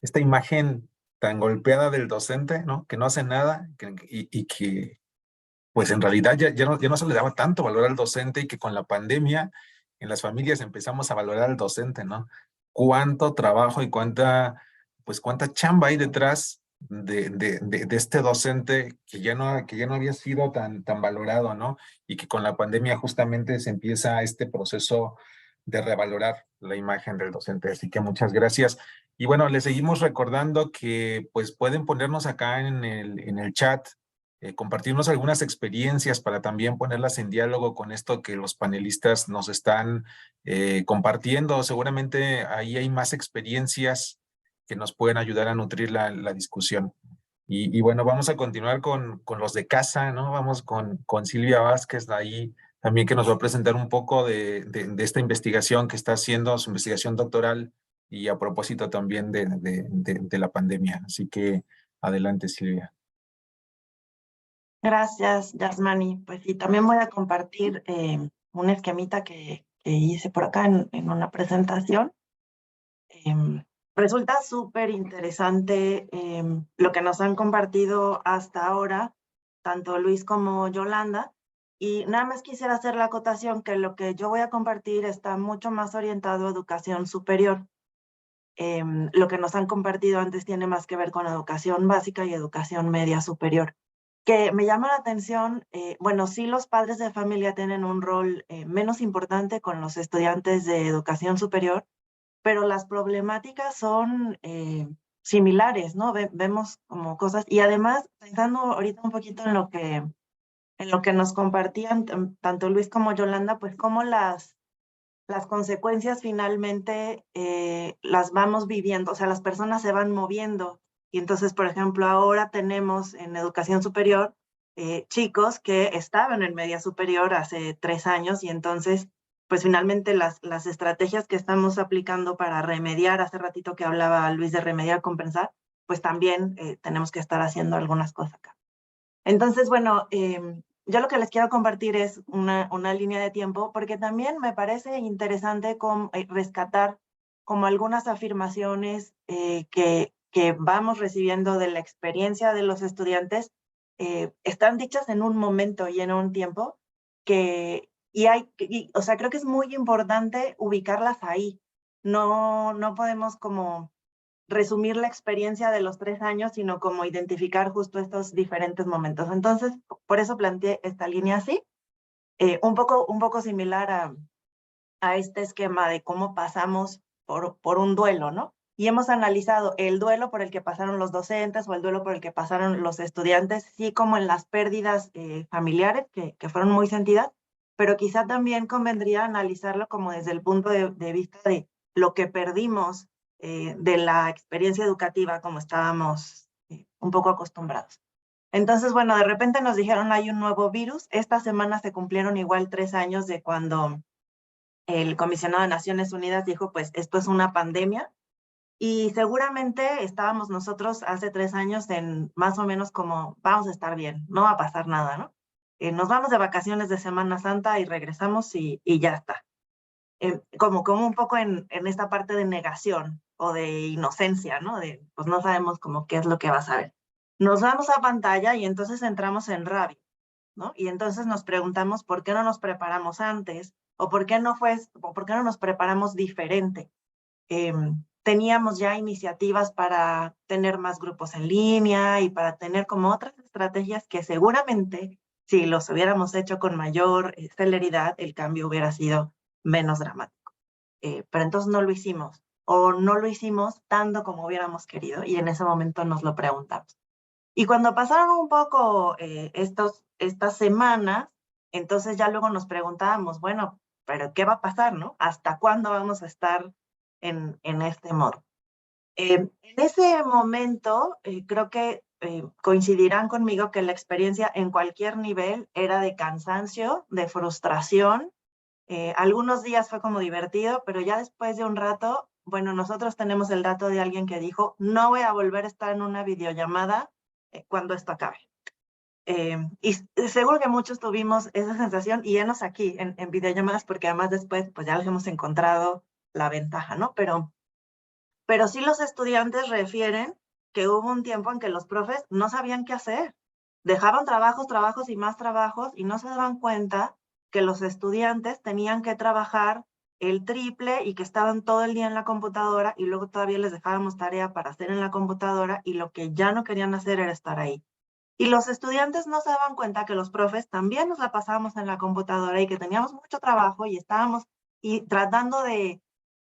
Esta imagen tan golpeada del docente, ¿no? Que no hace nada y que pues en realidad ya no se le daba tanto valor al docente y que con la pandemia en las familias empezamos a valorar al docente, ¿no? Cuánto trabajo y cuánta chamba hay detrás de este docente que ya no había sido tan valorado, ¿no? Y que con la pandemia justamente se empieza este proceso de revalorar la imagen del docente. Así que muchas gracias. Y bueno, les seguimos recordando que pues pueden ponernos acá en el chat, compartirnos algunas experiencias para también ponerlas en diálogo con esto que los panelistas nos están compartiendo. Seguramente ahí hay más experiencias que nos pueden ayudar a nutrir la discusión. Y bueno, vamos a continuar con los de casa, ¿no? Vamos con Silvia Vázquez, ahí también que nos va a presentar un poco de esta investigación que está haciendo, su investigación doctoral, y a propósito también de la pandemia. Así que adelante, Silvia. Gracias, Yasmani. Pues sí, también voy a compartir un esquemita que hice por acá en una presentación. Resulta súper interesante lo que nos han compartido hasta ahora, tanto Luis como Yolanda. Y nada más quisiera hacer la acotación que lo que yo voy a compartir está mucho más orientado a educación superior. Lo que nos han compartido antes tiene más que ver con educación básica y educación media superior. Que me llama la atención, bueno, sí los padres de familia tienen un rol menos importante con los estudiantes de educación superior, pero las problemáticas son similares, ¿no? Vemos como cosas, y además, pensando ahorita un poquito en lo que nos compartían tanto Luis como Yolanda, pues cómo las consecuencias finalmente las vamos viviendo, o sea, las personas se van moviendo. Y entonces, por ejemplo, ahora tenemos en educación superior chicos que estaban en media superior hace 3 años y entonces, pues finalmente las estrategias que estamos aplicando para remediar, hace ratito que hablaba Luis de remediar, compensar, pues también tenemos que estar haciendo algunas cosas acá. Entonces, bueno, yo lo que les quiero compartir es una línea de tiempo, porque también me parece interesante rescatar como algunas afirmaciones que vamos recibiendo de la experiencia de los estudiantes, están dichas en un momento y en un tiempo o sea, creo que es muy importante ubicarlas ahí. No podemos como resumir la experiencia de los 3 años, sino como identificar justo estos diferentes momentos. Entonces, por eso planteé esta línea así, un poco similar a este esquema de cómo pasamos por un duelo, ¿no? Y hemos analizado el duelo por el que pasaron los docentes o el duelo por el que pasaron los estudiantes, sí como en las pérdidas familiares que fueron muy sentidas, pero quizá también convendría analizarlo como desde el punto de vista de lo que perdimos de la experiencia educativa como estábamos un poco acostumbrados. Entonces, bueno, de repente nos dijeron hay un nuevo virus. Esta semana se cumplieron igual 3 años de cuando el comisionado de Naciones Unidas dijo, pues esto es una pandemia. Y seguramente estábamos nosotros hace 3 años en más o menos como, vamos a estar bien, no va a pasar nada, ¿no? Nos vamos de vacaciones de Semana Santa y regresamos y ya está. Como un poco en esta parte de negación o de inocencia, ¿no? De, pues no sabemos como qué es lo que vas a ver. Nos vamos a pantalla y entonces entramos en rabia, ¿no? Y entonces nos preguntamos por qué no nos preparamos antes o por qué no nos preparamos diferente. Teníamos ya iniciativas para tener más grupos en línea y para tener como otras estrategias que seguramente si los hubiéramos hecho con mayor celeridad, el cambio hubiera sido menos dramático. Pero entonces no lo hicimos o no lo hicimos tanto como hubiéramos querido y en ese momento nos lo preguntamos. Y cuando pasaron un poco estas semanas, entonces ya luego nos preguntábamos, bueno, pero ¿qué va a pasar, no? ¿Hasta cuándo vamos a estar en este modo? En ese momento, creo que coincidirán conmigo que la experiencia en cualquier nivel era de cansancio, de frustración. Algunos días fue como divertido, pero ya después de un rato, bueno, nosotros tenemos el dato de alguien que dijo, no voy a volver a estar en una videollamada cuando esto acabe. Y seguro que muchos tuvimos esa sensación y enos aquí en videollamadas, porque además después pues ya les hemos encontrado la ventaja, ¿no? Pero sí los estudiantes refieren que hubo un tiempo en que los profes no sabían qué hacer. Dejaban trabajos y más trabajos y no se daban cuenta que los estudiantes tenían que trabajar el triple y que estaban todo el día en la computadora y luego todavía les dejábamos tarea para hacer en la computadora y lo que ya no querían hacer era estar ahí. Y los estudiantes no se daban cuenta que los profes también nos la pasábamos en la computadora y que teníamos mucho trabajo y estábamos tratando de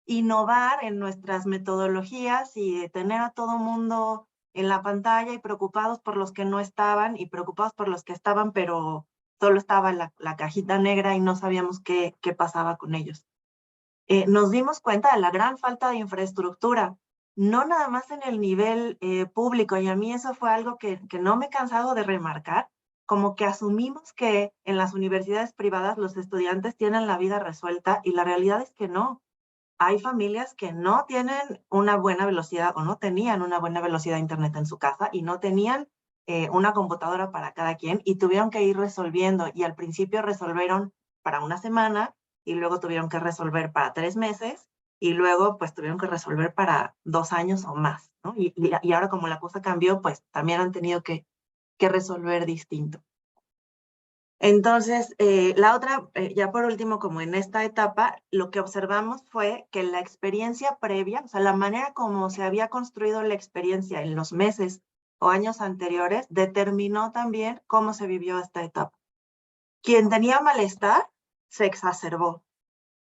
innovar en nuestras metodologías y de tener a todo mundo en la pantalla y preocupados por los que no estaban y preocupados por los que estaban, pero solo estaba la cajita negra y no sabíamos qué pasaba con ellos. Nos dimos cuenta de la gran falta de infraestructura. no nada más en el nivel público, y a mí eso fue algo que no me he cansado de remarcar, como que asumimos que en las universidades privadas los estudiantes tienen la vida resuelta y la realidad es que no. Hay familias que no tienen una buena velocidad o no tenían una buena velocidad de internet en su casa y no tenían una computadora para cada quien y tuvieron que ir resolviendo y al principio resolvieron para una semana y luego tuvieron que resolver para 3 meses y luego pues tuvieron que resolver para 2 años o más, ¿no? Y ahora como la cosa cambió, pues también han tenido que resolver distinto. Entonces, la otra, ya por último, como en esta etapa, lo que observamos fue que la experiencia previa, o sea, la manera como se había construido la experiencia en los meses o años anteriores, determinó también cómo se vivió esta etapa. Quien tenía malestar, se exacerbó.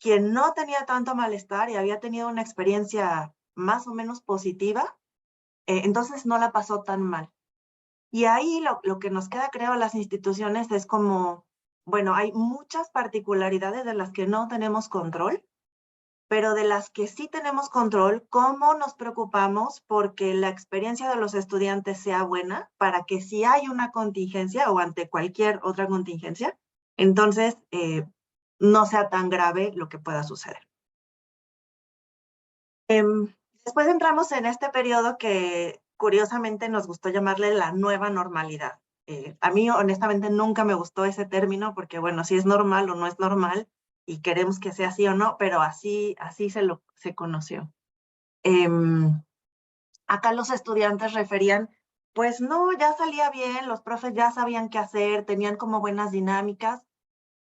Quien no tenía tanto malestar y había tenido una experiencia más o menos positiva, entonces no la pasó tan mal. Y ahí lo que nos queda, creo, a las instituciones es como, bueno, hay muchas particularidades de las que no tenemos control, pero de las que sí tenemos control, ¿cómo nos preocupamos porque la experiencia de los estudiantes sea buena para que si hay una contingencia o ante cualquier otra contingencia, entonces no sea tan grave lo que pueda suceder? Después entramos en este periodo que curiosamente nos gustó llamarle la nueva normalidad. A mí honestamente nunca me gustó ese término porque bueno, si es normal o no es normal y queremos que sea así o no, pero así se conoció. Acá los estudiantes referían, pues no, ya salía bien, los profes ya sabían qué hacer, tenían como buenas dinámicas.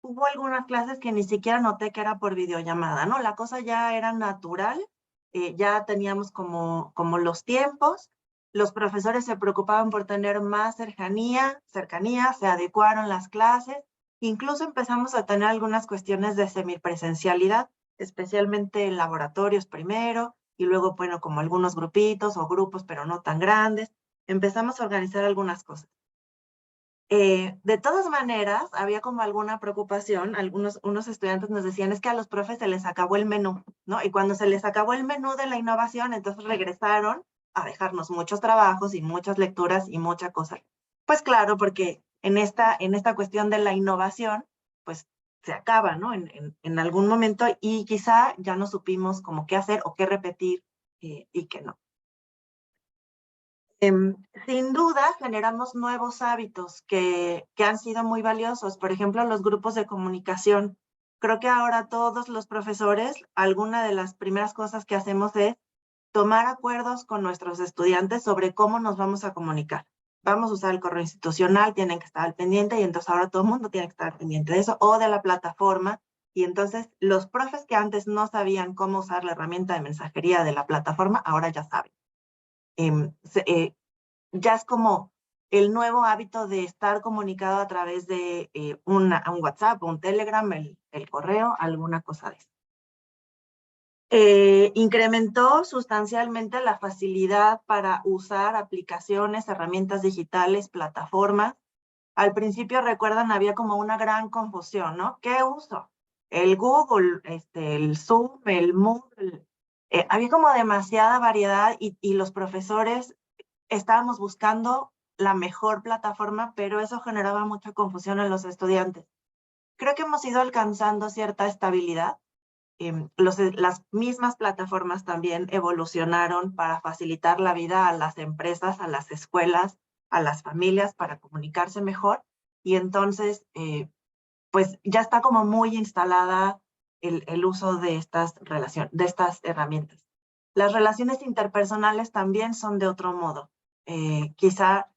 Hubo algunas clases que ni siquiera noté que era por videollamada, ¿no? La cosa ya era natural, ya teníamos como los tiempos, los profesores se preocupaban por tener más cercanía, se adecuaron las clases, incluso empezamos a tener algunas cuestiones de semipresencialidad, especialmente en laboratorios primero, y luego, bueno, como algunos grupitos o grupos, pero no tan grandes, empezamos a organizar algunas cosas. De todas maneras, había como alguna preocupación, unos estudiantes nos decían, es que a los profes se les acabó el menú, ¿no? Y cuando se les acabó el menú de la innovación, entonces regresaron a dejarnos muchos trabajos y muchas lecturas y mucha cosa. Pues claro, porque en esta cuestión de la innovación, pues se acaba, ¿no? En algún momento y quizá ya no supimos como qué hacer o qué repetir y qué no. Sin duda, generamos nuevos hábitos que han sido muy valiosos. Por ejemplo, los grupos de comunicación. Creo que ahora todos los profesores, alguna de las primeras cosas que hacemos es tomar acuerdos con nuestros estudiantes sobre cómo nos vamos a comunicar. Vamos a usar el correo institucional, tienen que estar al pendiente y entonces ahora todo el mundo tiene que estar al pendiente de eso o de la plataforma. Y entonces los profes que antes no sabían cómo usar la herramienta de mensajería de la plataforma, ahora ya saben. Ya es como el nuevo hábito de estar comunicado a través de un WhatsApp, un Telegram, el correo, alguna cosa de eso. Incrementó sustancialmente la facilidad para usar aplicaciones, herramientas digitales, plataformas. Al principio, recuerdan, había como una gran confusión, ¿no? ¿Qué uso? El Google, el Zoom, el Moodle. Había como demasiada variedad y los profesores estábamos buscando la mejor plataforma, pero eso generaba mucha confusión en los estudiantes. Creo que hemos ido alcanzando cierta estabilidad. Las mismas plataformas también evolucionaron para facilitar la vida a las empresas, a las escuelas, a las familias para comunicarse mejor. Y entonces, pues ya está como muy instalada el uso de estas herramientas. Las relaciones interpersonales también son de otro modo. Quizá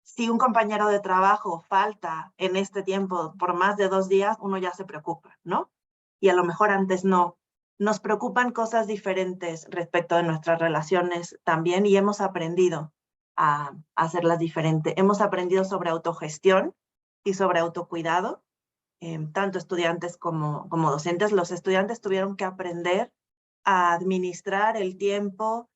si un compañero de trabajo falta en este tiempo por más de 2 días, uno ya se preocupa, ¿no? Y a lo mejor antes no. Nos preocupan cosas diferentes respecto de nuestras relaciones también y hemos aprendido a hacerlas diferentes. Hemos aprendido sobre autogestión y sobre autocuidado, tanto estudiantes como docentes. Los estudiantes tuvieron que aprender a administrar el tiempo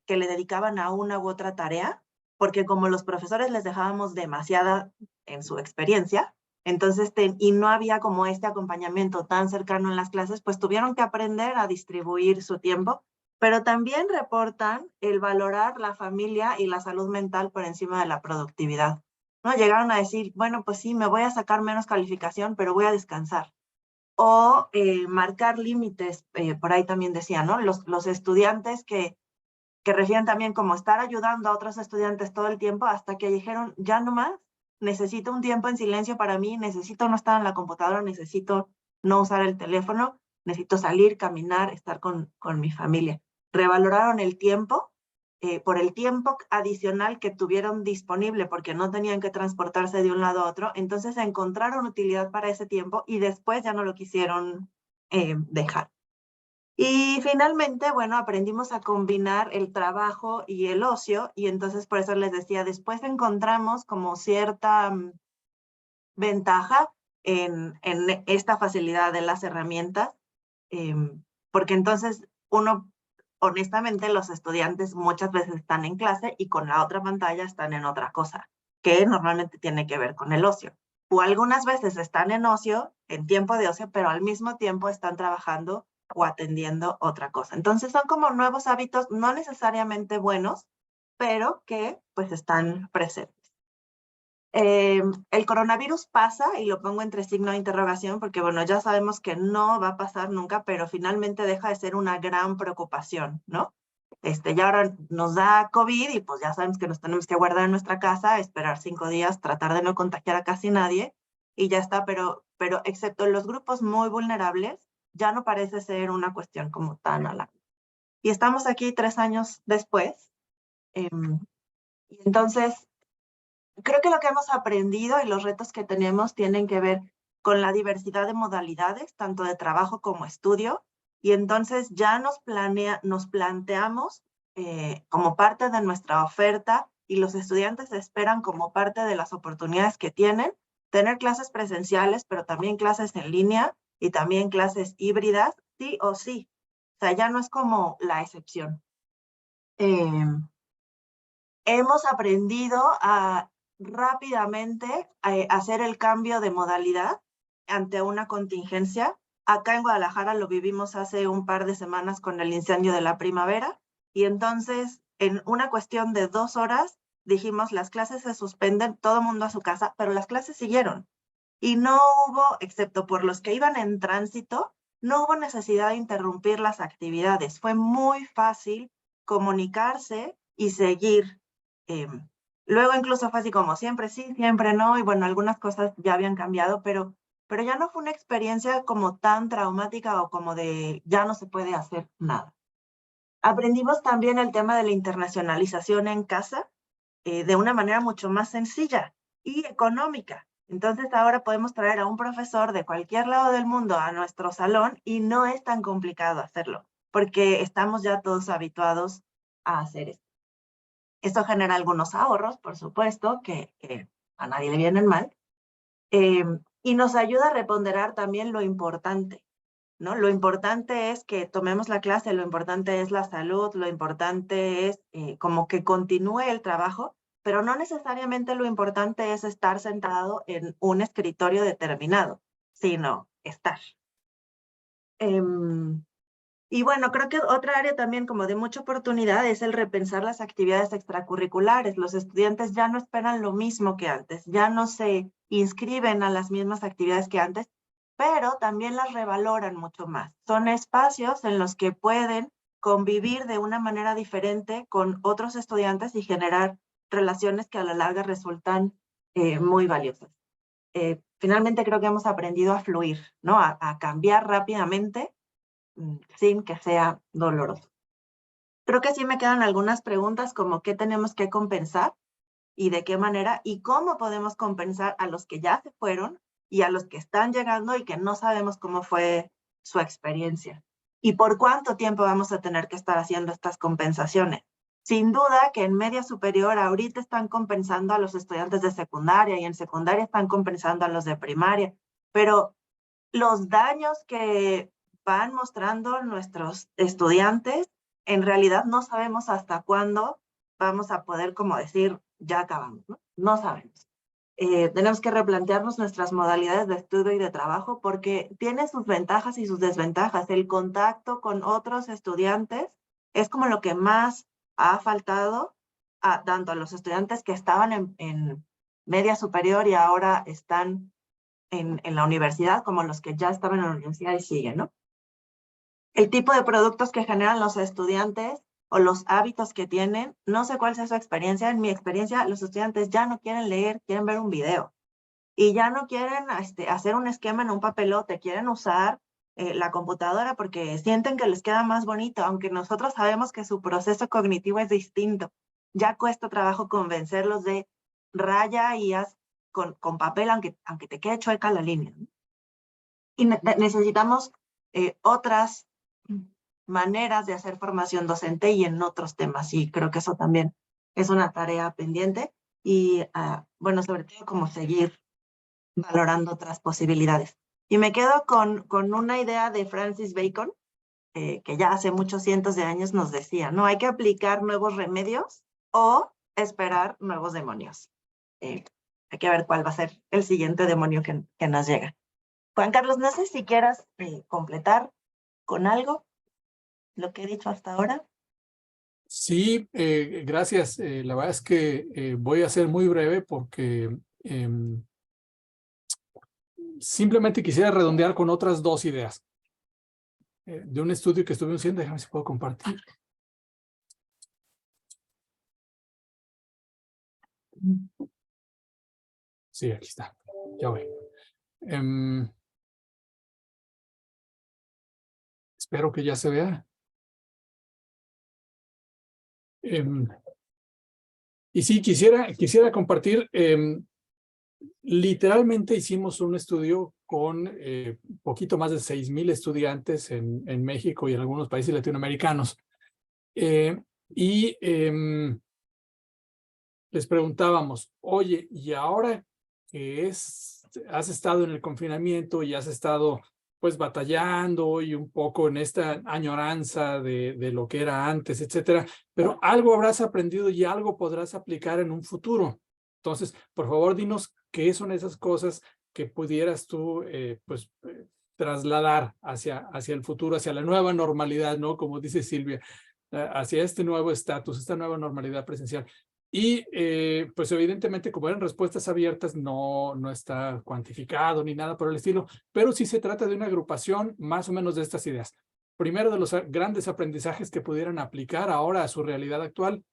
que le dedicaban a una u otra tarea, porque como los profesores les dejábamos demasiada en su experiencia, entonces, y no había como este acompañamiento tan cercano en las clases, pues tuvieron que aprender a distribuir su tiempo pero también reportan el valorar la familia y la salud mental por encima de la productividad, ¿no? Llegaron a decir, bueno, pues sí, me voy a sacar menos calificación, pero voy a descansar. O marcar límites, por ahí también decía, ¿no? Los estudiantes que refieren también como estar ayudando a otros estudiantes todo el tiempo hasta que dijeron, ya no más, necesito un tiempo en silencio para mí, necesito no estar en la computadora, necesito no usar el teléfono, necesito salir, caminar, estar con mi familia. Revaloraron el tiempo por el tiempo adicional que tuvieron disponible porque no tenían que transportarse de un lado a otro, entonces encontraron utilidad para ese tiempo y después ya no lo quisieron dejar. Y finalmente, bueno, aprendimos a combinar el trabajo y el ocio, y entonces por eso les decía, después encontramos como cierta ventaja en esta facilidad de las herramientas, porque entonces uno, honestamente, los estudiantes muchas veces están en clase y con la otra pantalla están en otra cosa, que normalmente tiene que ver con el ocio. O algunas veces están en ocio, en tiempo de ocio, pero al mismo tiempo están trabajando o atendiendo otra cosa. Entonces son como nuevos hábitos, no necesariamente buenos, pero que pues están presentes. El coronavirus pasa, y lo pongo entre signo de interrogación, porque bueno, ya sabemos que no va a pasar nunca, pero finalmente deja de ser una gran preocupación, ¿no? Ya ahora nos da COVID y pues ya sabemos que nos tenemos que guardar en nuestra casa, esperar 5 días, tratar de no contagiar a casi nadie, y ya está, pero excepto en los grupos muy vulnerables, ya no parece ser una cuestión como tan alarmante. Y estamos aquí 3 años después, y entonces creo que lo que hemos aprendido y los retos que tenemos tienen que ver con la diversidad de modalidades, tanto de trabajo como estudio, y entonces ya nos planteamos como parte de nuestra oferta, y los estudiantes esperan como parte de las oportunidades que tienen, tener clases presenciales, pero también clases en línea y también clases híbridas, sí o sí. O sea, ya no es como la excepción. Hemos aprendido a rápidamente hacer el cambio de modalidad ante una contingencia. Acá en Guadalajara lo vivimos hace un par de semanas con el incendio de la primavera, y entonces en una cuestión de 2 horas dijimos las clases se suspenden, todo el mundo a su casa, pero las clases siguieron. Y no hubo, excepto por los que iban en tránsito, no hubo necesidad de interrumpir las actividades. Fue muy fácil comunicarse y seguir. Luego incluso fue así como siempre sí, siempre no, y bueno, algunas cosas ya habían cambiado, pero ya no fue una experiencia como tan traumática o como de ya no se puede hacer nada. Aprendimos también el tema de la internacionalización en casa de una manera mucho más sencilla y económica. Entonces ahora podemos traer a un profesor de cualquier lado del mundo a nuestro salón y no es tan complicado hacerlo, porque estamos ya todos habituados a hacer esto. Esto genera algunos ahorros, por supuesto, que a nadie le vienen mal, y nos ayuda a reponderar también lo importante, ¿no? Lo importante es que tomemos la clase, lo importante es la salud, lo importante es como que continúe el trabajo, pero no necesariamente lo importante es estar sentado en un escritorio determinado, sino estar. Y bueno, creo que otra área también como de mucha oportunidad es el repensar las actividades extracurriculares. Los estudiantes ya no esperan lo mismo que antes, ya no se inscriben a las mismas actividades que antes, pero también las revaloran mucho más. Son espacios en los que pueden convivir de una manera diferente con otros estudiantes y generar relaciones que a la larga resultan muy valiosas. Finalmente creo que hemos aprendido a fluir, ¿no? A cambiar rápidamente sin que sea doloroso. Creo que sí me quedan algunas preguntas como qué tenemos que compensar y de qué manera y cómo podemos compensar a los que ya se fueron y a los que están llegando y que no sabemos cómo fue su experiencia. ¿Y por cuánto tiempo vamos a tener que estar haciendo estas compensaciones? Sin duda que en media superior ahorita están compensando a los estudiantes de secundaria y en secundaria están compensando a los de primaria, pero los daños que van mostrando nuestros estudiantes, en realidad no sabemos hasta cuándo vamos a poder como decir, ya acabamos, ¿no? No sabemos. Tenemos que replantearnos nuestras modalidades de estudio y de trabajo porque tiene sus ventajas y sus desventajas. El contacto con otros estudiantes es como lo que más ha faltado tanto a los estudiantes que estaban en media superior y ahora están en la universidad, como los que ya estaban en la universidad y siguen, ¿no? El tipo de productos que generan los estudiantes o los hábitos que tienen, no sé cuál sea su experiencia. En mi experiencia, los estudiantes ya no quieren leer, quieren ver un video. Y ya no quieren hacer un esquema en un papelote, quieren usar la computadora porque sienten que les queda más bonito, aunque nosotros sabemos que su proceso cognitivo es distinto. Ya cuesta trabajo convencerlos de raya y haz con papel, aunque te quede chueca la línea, ¿no? Y necesitamos otras maneras de hacer formación docente y en otros temas, y creo que eso también es una tarea pendiente y, bueno, sobre todo como seguir valorando otras posibilidades. Y me quedo con una idea de Francis Bacon, que ya hace muchos cientos de años nos decía, ¿no? Hay que aplicar nuevos remedios o esperar nuevos demonios. Hay que ver cuál va a ser el siguiente demonio que nos llega. Juan Carlos, no sé si quieras completar con algo lo que he dicho hasta ahora. Sí, gracias. La verdad es que voy a ser muy breve porque simplemente quisiera redondear con otras dos ideas de un estudio que estuve haciendo. Déjame si puedo compartir. Sí, aquí está. Ya voy. Espero que ya se vea. Y sí, quisiera compartir. Literalmente hicimos un estudio con poquito más de 6,000 estudiantes en México y en algunos países latinoamericanos. Les preguntábamos, oye, y ahora que has estado en el confinamiento y has estado pues batallando y un poco en esta añoranza de lo que era antes, etcétera, pero algo habrás aprendido y algo podrás aplicar en un futuro. Entonces, por favor, dinos qué son esas cosas que pudieras tú trasladar hacia el futuro, hacia la nueva normalidad, ¿no? Como dice Silvia, hacia este nuevo estatus, esta nueva normalidad presencial. Y pues evidentemente como eran respuestas abiertas no está cuantificado ni nada por el estilo, pero sí se trata de una agrupación más o menos de estas ideas. Primero, de los grandes aprendizajes que pudieran aplicar ahora a su realidad actual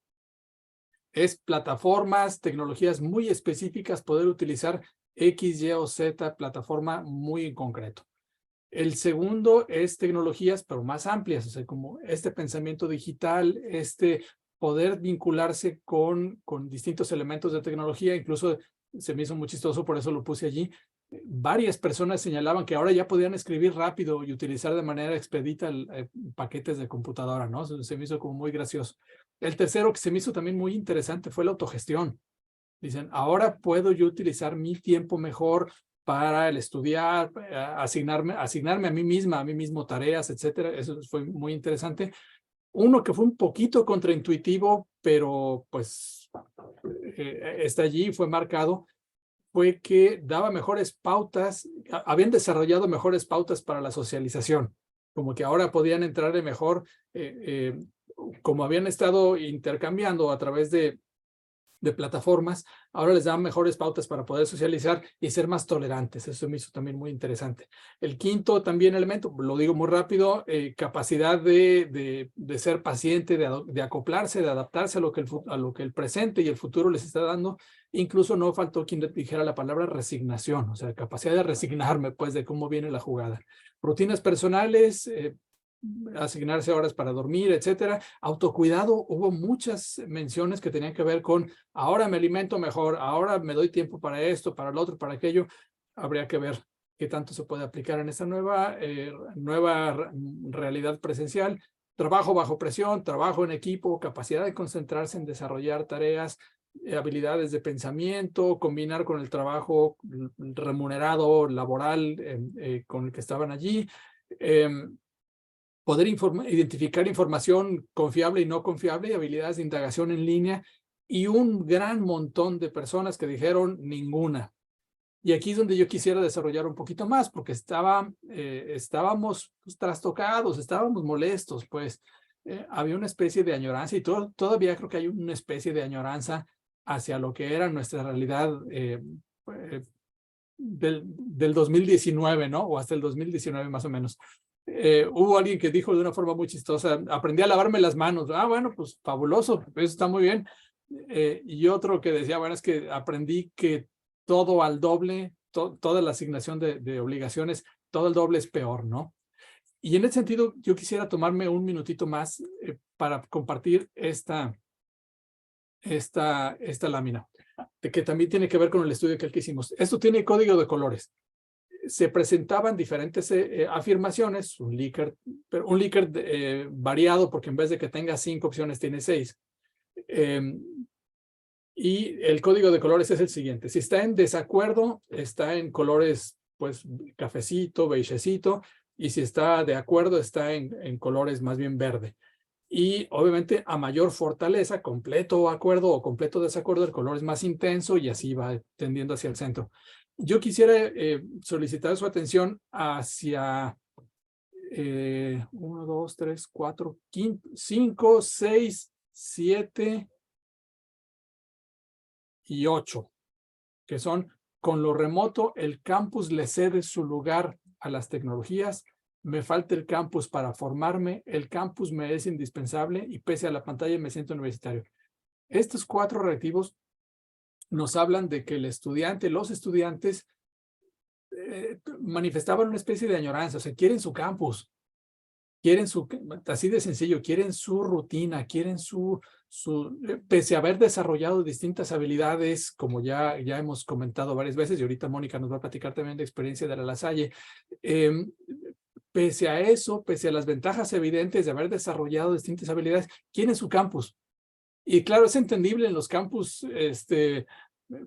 es plataformas, tecnologías muy específicas, poder utilizar X, Y o Z plataforma muy en concreto. El segundo es tecnologías, pero más amplias, o sea, como este pensamiento digital, poder vincularse con distintos elementos de tecnología. Incluso se me hizo muy chistoso, por eso lo puse allí. Varias personas señalaban que ahora ya podían escribir rápido y utilizar de manera expedita paquetes de computadora, ¿no? Se me hizo como muy gracioso. El tercero, que se me hizo también muy interesante, fue la autogestión. Dicen, ahora puedo yo utilizar mi tiempo mejor para el estudiar, asignarme a mí misma, a mí mismo tareas, etcétera. Eso fue muy interesante. Uno que fue un poquito contraintuitivo, pero pues está allí, fue marcado, fue que daba mejores pautas, habían desarrollado mejores pautas para la socialización, como que ahora podían entrarle mejor, como habían estado intercambiando a través de plataformas, ahora les dan mejores pautas para poder socializar y ser más tolerantes. Eso me hizo también muy interesante. El quinto también elemento, lo digo muy rápido, capacidad de ser paciente, de acoplarse, de adaptarse a lo que el presente y el futuro les está dando. Incluso no faltó quien dijera la palabra resignación, o sea, capacidad de resignarme pues de cómo viene la jugada. Rutinas personales, asignarse horas para dormir, etcétera. Autocuidado, hubo muchas menciones que tenían que ver con ahora me alimento mejor, ahora me doy tiempo para esto, para lo otro, para aquello. Habría que ver qué tanto se puede aplicar en esta nueva realidad presencial. Trabajo bajo presión, trabajo en equipo, capacidad de concentrarse en desarrollar tareas, habilidades de pensamiento, combinar con el trabajo remunerado, laboral con el que estaban allí. Poder identificar información confiable y no confiable, y habilidades de indagación en línea, y un gran montón de personas que dijeron ninguna. Y aquí es donde yo quisiera desarrollar un poquito más, porque estábamos pues, trastocados, estábamos molestos, pues, había una especie de añoranza, y todavía creo que hay una especie de añoranza hacia lo que era nuestra realidad del 2019, ¿no? O hasta el 2019 más o menos. Hubo alguien que dijo de una forma muy chistosa, aprendí a lavarme las manos. Ah, bueno, pues fabuloso, eso está muy bien. Y otro que decía, bueno, es que aprendí que todo al doble, toda la asignación de obligaciones, todo el doble es peor, ¿no? Y en ese sentido, yo quisiera tomarme un minutito más para compartir esta lámina, que también tiene que ver con el estudio que hicimos. Esto tiene código de colores. Se presentaban diferentes afirmaciones, un Likert variado, porque en vez de que tenga 5 opciones, tiene 6. Y el código de colores es el siguiente. Si está en desacuerdo, está en colores, pues, cafecito, beigecito, y si está de acuerdo, está en colores más bien verde. Y obviamente a mayor fortaleza, completo acuerdo o completo desacuerdo, el color es más intenso y así va tendiendo hacia el centro. Yo quisiera solicitar su atención hacia 1, 2, 3, 4, 5, 6, 7 y 8, que son: con lo remoto, el campus le cede su lugar a las tecnologías. Me falta el campus para formarme. El campus me es indispensable y pese a la pantalla me siento universitario. Estos 4 reactivos nos hablan de que el estudiante, los estudiantes manifestaban una especie de añoranza, o sea, quieren su campus, quieren así de sencillo, quieren su rutina, quieren pese a haber desarrollado distintas habilidades, como ya hemos comentado varias veces, y ahorita Mónica nos va a platicar también de experiencia de La Salle. Pese a eso, pese a las ventajas evidentes de haber desarrollado distintas habilidades, quieren su campus. Y claro, es entendible en los campus,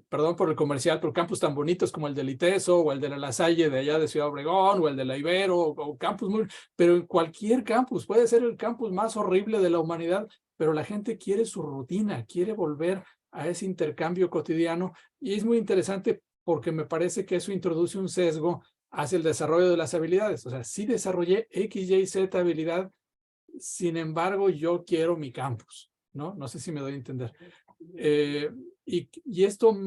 perdón por el comercial, pero campus tan bonitos como el del ITESO o el de La Salle de allá de Ciudad Obregón o el de la Ibero o campus pero en cualquier campus, puede ser el campus más horrible de la humanidad, pero la gente quiere su rutina, quiere volver a ese intercambio cotidiano, y es muy interesante porque me parece que eso introduce un sesgo hacia el desarrollo de las habilidades. O sea, sí desarrollé X, Y, Z habilidad, sin embargo, yo quiero mi campus, ¿no? No sé si me doy a entender. Y esto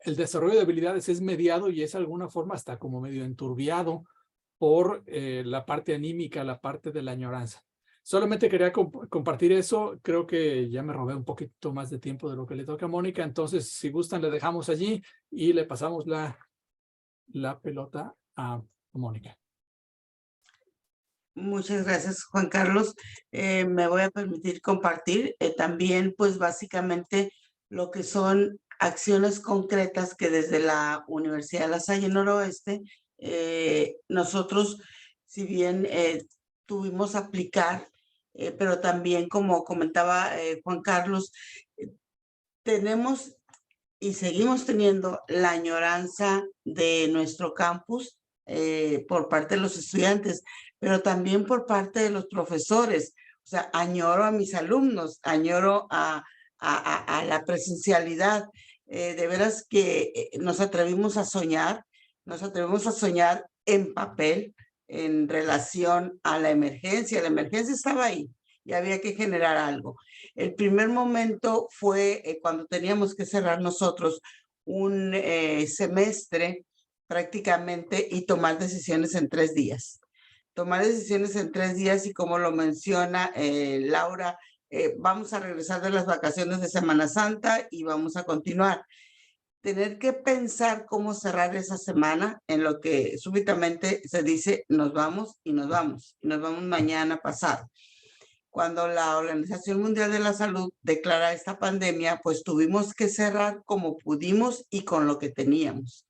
el desarrollo de habilidades es mediado y es de alguna forma hasta como medio enturbiado por la parte anímica, la parte de la añoranza. Solamente quería compartir eso. Creo que ya me robé un poquito más de tiempo de lo que le toca a Mónica. Entonces, si gustan, le dejamos allí y le pasamos la pelota a Mónica. Muchas gracias, Juan Carlos. Me voy a permitir compartir también, pues básicamente lo que son acciones concretas que desde la Universidad de La Salle Noroeste, nosotros, si bien tuvimos aplicar, pero también, como comentaba Juan Carlos, tenemos y seguimos teniendo la añoranza de nuestro campus por parte de los estudiantes, pero también por parte de los profesores. O sea, añoro a mis alumnos, añoro a la presencialidad. De veras que nos atrevimos a soñar en papel en relación a la emergencia. La emergencia estaba ahí y había que generar algo. El primer momento fue cuando teníamos que cerrar nosotros un semestre prácticamente y tomar decisiones en 3 días. Tomar decisiones en 3 días y, como lo menciona Laura, vamos a regresar de las vacaciones de Semana Santa y vamos a continuar. Tener que pensar cómo cerrar esa semana en lo que súbitamente se dice nos vamos y nos vamos mañana pasado. Cuando la Organización Mundial de la Salud declara esta pandemia, pues tuvimos que cerrar como pudimos y con lo que teníamos.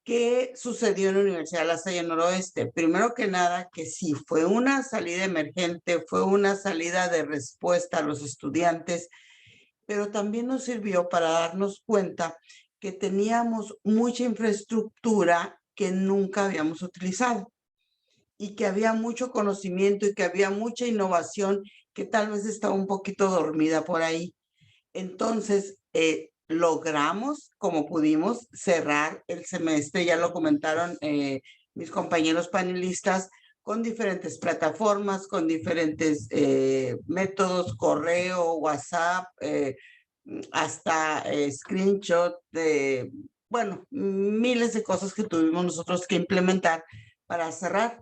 ¿Qué sucedió en la Universidad de La Salle Noroeste? Primero que nada, que sí, fue una salida emergente, fue una salida de respuesta a los estudiantes, pero también nos sirvió para darnos cuenta que teníamos mucha infraestructura que nunca habíamos utilizado y que había mucho conocimiento y que había mucha innovación que tal vez estaba un poquito dormida por ahí. Entonces, logramos, como pudimos, cerrar el semestre. Ya lo comentaron mis compañeros panelistas, con diferentes plataformas, con diferentes métodos, correo, WhatsApp, hasta screenshot de, bueno, miles de cosas que tuvimos nosotros que implementar para cerrar.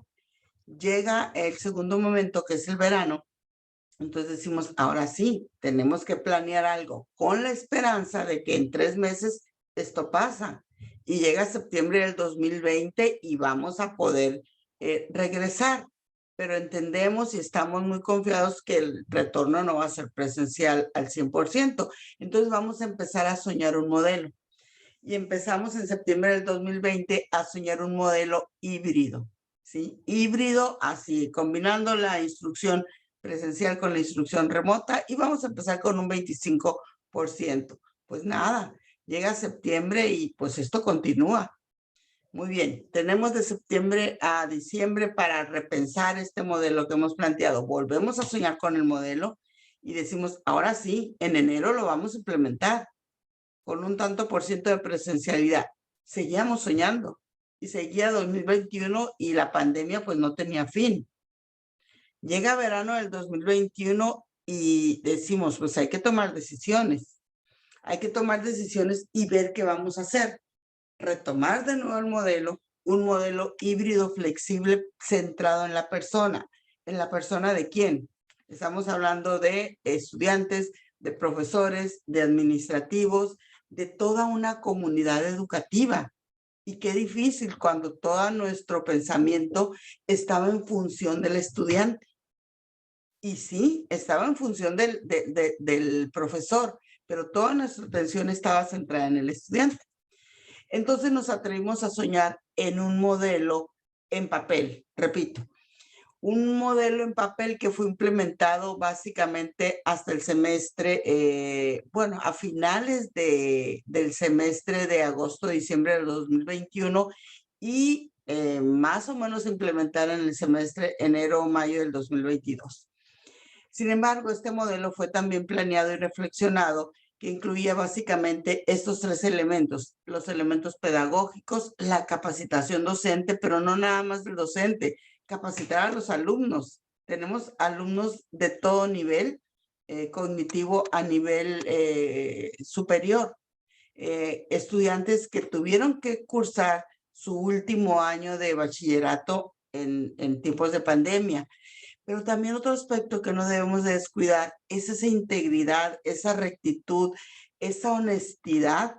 Llega el segundo momento, que es el verano. Entonces decimos, ahora sí, tenemos que planear algo con la esperanza de que en 3 meses esto pasa. Y llega septiembre del 2020 y vamos a poder regresar. Pero entendemos y estamos muy confiados que el retorno no va a ser presencial al 100%. Entonces vamos a empezar a soñar un modelo. Y empezamos en septiembre del 2020 a soñar un modelo híbrido, ¿sí? Híbrido, así, combinando la instrucción presencial con la instrucción remota, y vamos a empezar con un 25%. Pues nada, llega septiembre y pues esto continúa. Muy bien, tenemos de septiembre a diciembre para repensar este modelo que hemos planteado. Volvemos a soñar con el modelo y decimos, ahora sí, en enero lo vamos a implementar con un tanto por ciento de presencialidad. Seguíamos soñando y seguía 2021 y la pandemia pues no tenía fin. Llega verano del 2021 y decimos, pues hay que tomar decisiones. Hay que tomar decisiones y ver qué vamos a hacer. Retomar de nuevo el modelo, un modelo híbrido flexible centrado en la persona. ¿En la persona de quién? Estamos hablando de estudiantes, de profesores, de administrativos, de toda una comunidad educativa. Y qué difícil cuando todo nuestro pensamiento estaba en función del estudiante. Y sí, estaba en función del profesor, pero toda nuestra atención estaba centrada en el estudiante. Entonces nos atrevimos a soñar en un modelo en papel, repito, un modelo en papel que fue implementado básicamente hasta el semestre, bueno, a finales del semestre de agosto-diciembre del 2021 y más o menos implementar en el semestre enero-mayo del 2022. Sin embargo, este modelo fue también planeado y reflexionado, que incluía básicamente estos 3 elementos: los elementos pedagógicos, la capacitación docente, pero no nada más del docente, capacitar a los alumnos. Tenemos alumnos de todo nivel cognitivo a nivel superior, estudiantes que tuvieron que cursar su último año de bachillerato en tiempos de pandemia. Pero también otro aspecto que no debemos de descuidar es esa integridad, esa rectitud, esa honestidad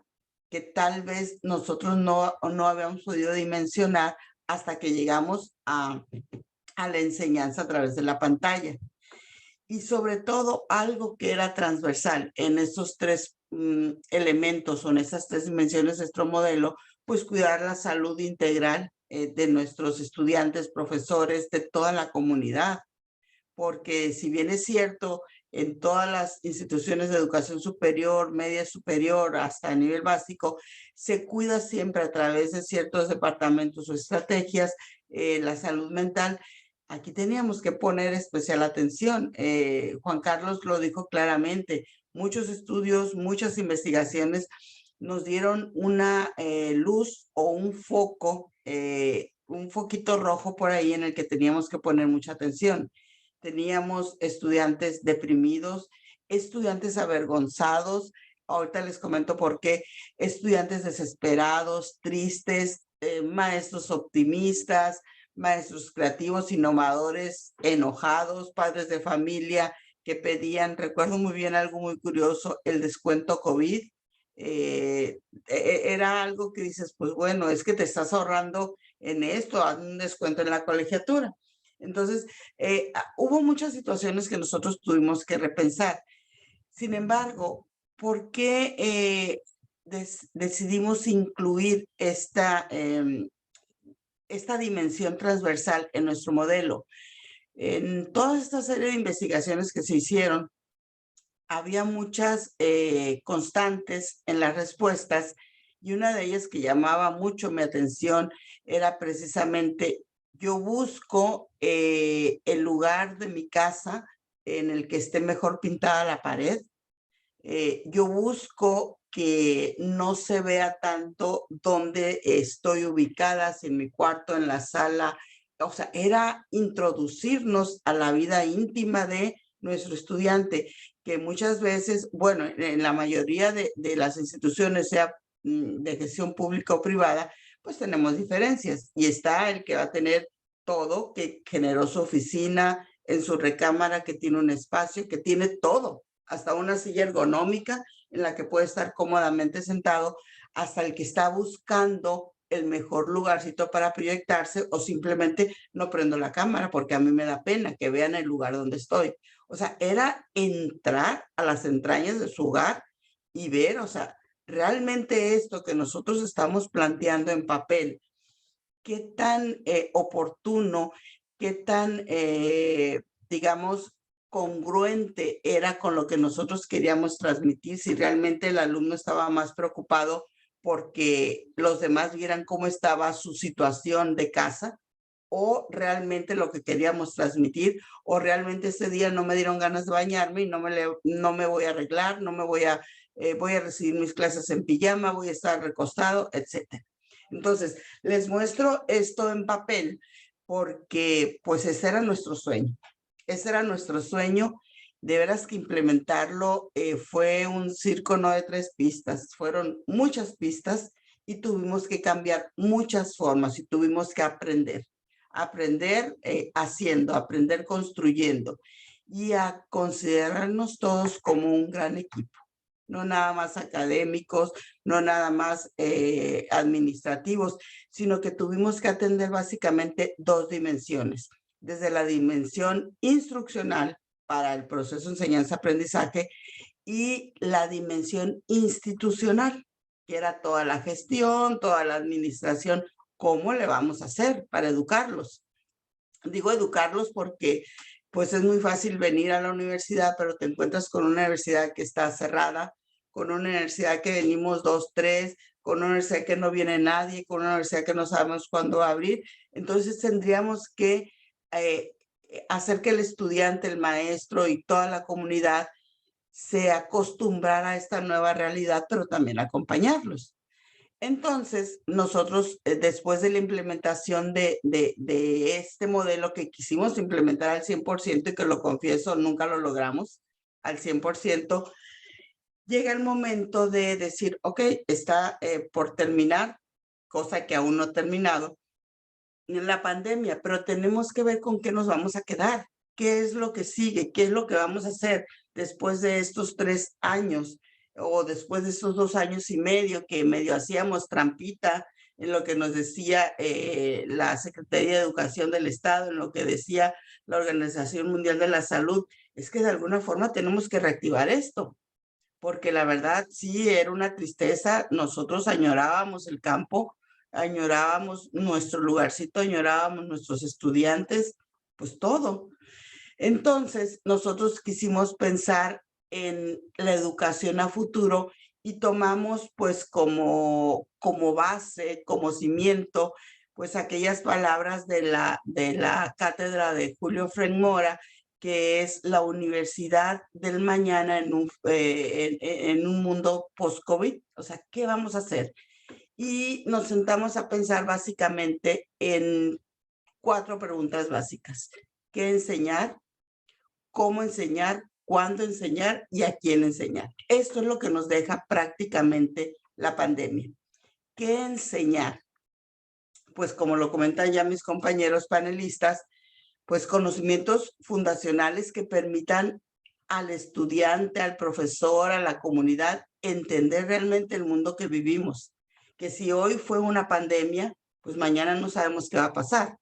que tal vez nosotros no habíamos podido dimensionar hasta que llegamos a la enseñanza a través de la pantalla. Y sobre todo algo que era transversal en estos 3 elementos o en esas 3 dimensiones de nuestro modelo, pues cuidar la salud integral de nuestros estudiantes, profesores, de toda la comunidad. Porque si bien es cierto, en todas las instituciones de educación superior, media superior, hasta el nivel básico, se cuida siempre a través de ciertos departamentos o estrategias la salud mental. Aquí teníamos que poner especial atención. Juan Carlos lo dijo claramente, muchos estudios, muchas investigaciones nos dieron una luz o un foco, un foquito rojo por ahí en el que teníamos que poner mucha atención. Teníamos estudiantes deprimidos, estudiantes avergonzados, ahorita les comento por qué, estudiantes desesperados, tristes, maestros optimistas, maestros creativos, innovadores, enojados, padres de familia que pedían, recuerdo muy bien algo muy curioso, el descuento COVID. Era algo que dices, pues bueno, es que te estás ahorrando en esto, haz un descuento en la colegiatura. Entonces, hubo muchas situaciones que nosotros tuvimos que repensar. Sin embargo, ¿por qué decidimos incluir esta dimensión transversal en nuestro modelo? En toda esta serie de investigaciones que se hicieron, había muchas constantes en las respuestas, y una de ellas que llamaba mucho mi atención era precisamente: yo busco el lugar de mi casa en el que esté mejor pintada la pared. Yo busco que no se vea tanto dónde estoy ubicada, si en mi cuarto, en la sala, o sea, era introducirnos a la vida íntima de nuestro estudiante, que muchas veces, bueno, en la mayoría de las instituciones, sea de gestión pública o privada, pues tenemos diferencias. Y está el que va a tener todo, que generó su oficina, en su recámara, que tiene un espacio, que tiene todo, hasta una silla ergonómica en la que puede estar cómodamente sentado, hasta el que está buscando el mejor lugarcito para proyectarse, o simplemente no prendo la cámara porque a mí me da pena que vean el lugar donde estoy. O sea, era entrar a las entrañas de su hogar y ver, o sea, realmente esto que nosotros estamos planteando en papel, qué tan oportuno, qué tan, digamos, congruente era con lo que nosotros queríamos transmitir, si realmente el alumno estaba más preocupado porque los demás vieran cómo estaba su situación de casa, o realmente lo que queríamos transmitir, o realmente ese día no me dieron ganas de bañarme y no me voy a arreglar, no me voy a recibir mis clases en pijama, voy a estar recostado, etcétera. Entonces, les muestro esto en papel porque pues ese era nuestro sueño. Ese era nuestro sueño. De veras que implementarlo fue un circo no de 3 pistas, fueron muchas pistas y tuvimos que cambiar muchas formas y tuvimos que aprender haciendo, aprender construyendo y a considerarnos todos como un gran equipo. No nada más académicos, no nada más administrativos, sino que tuvimos que atender básicamente 2 dimensiones. Desde la dimensión instruccional para el proceso de enseñanza-aprendizaje y la dimensión institucional, que era toda la gestión, toda la administración. ¿Cómo le vamos a hacer para educarlos? Digo educarlos porque pues es muy fácil venir a la universidad, pero te encuentras con una universidad que está cerrada, con una universidad que venimos 2, 3, con una universidad que no viene nadie, con una universidad que no sabemos cuándo va a abrir. Entonces tendríamos que hacer que el estudiante, el maestro y toda la comunidad se acostumbrara a esta nueva realidad, pero también acompañarlos. Entonces, nosotros, después de la implementación de este modelo que quisimos implementar al 100%, y que lo confieso, nunca lo logramos al 100%, llega el momento de decir, ok, está por terminar, cosa que aún no ha terminado, la pandemia, pero tenemos que ver con qué nos vamos a quedar, qué es lo que sigue, qué es lo que vamos a hacer después de estos 3 años o después de estos 2 años y medio que medio hacíamos trampita en lo que nos decía la Secretaría de Educación del Estado, en lo que decía la Organización Mundial de la Salud. Es que de alguna forma tenemos que reactivar esto, porque la verdad sí era una tristeza. Nosotros añorábamos el campo, añorábamos nuestro lugarcito, añorábamos nuestros estudiantes, pues todo. Entonces, nosotros quisimos pensar en la educación a futuro y tomamos pues como base, como cimiento, pues aquellas palabras de la cátedra de Julio Fred Mora, que es la universidad del mañana en un mundo post-COVID. O sea, ¿qué vamos a hacer? Y nos sentamos a pensar básicamente en 4 preguntas básicas. ¿Qué enseñar? ¿Cómo enseñar? ¿Cuándo enseñar? ¿Y a quién enseñar? Esto es lo que nos deja prácticamente la pandemia. ¿Qué enseñar? Pues como lo comentan ya mis compañeros panelistas, pues conocimientos fundacionales que permitan al estudiante, al profesor, a la comunidad, entender realmente el mundo que vivimos. Que si hoy fue una pandemia, pues mañana no sabemos qué va a pasar,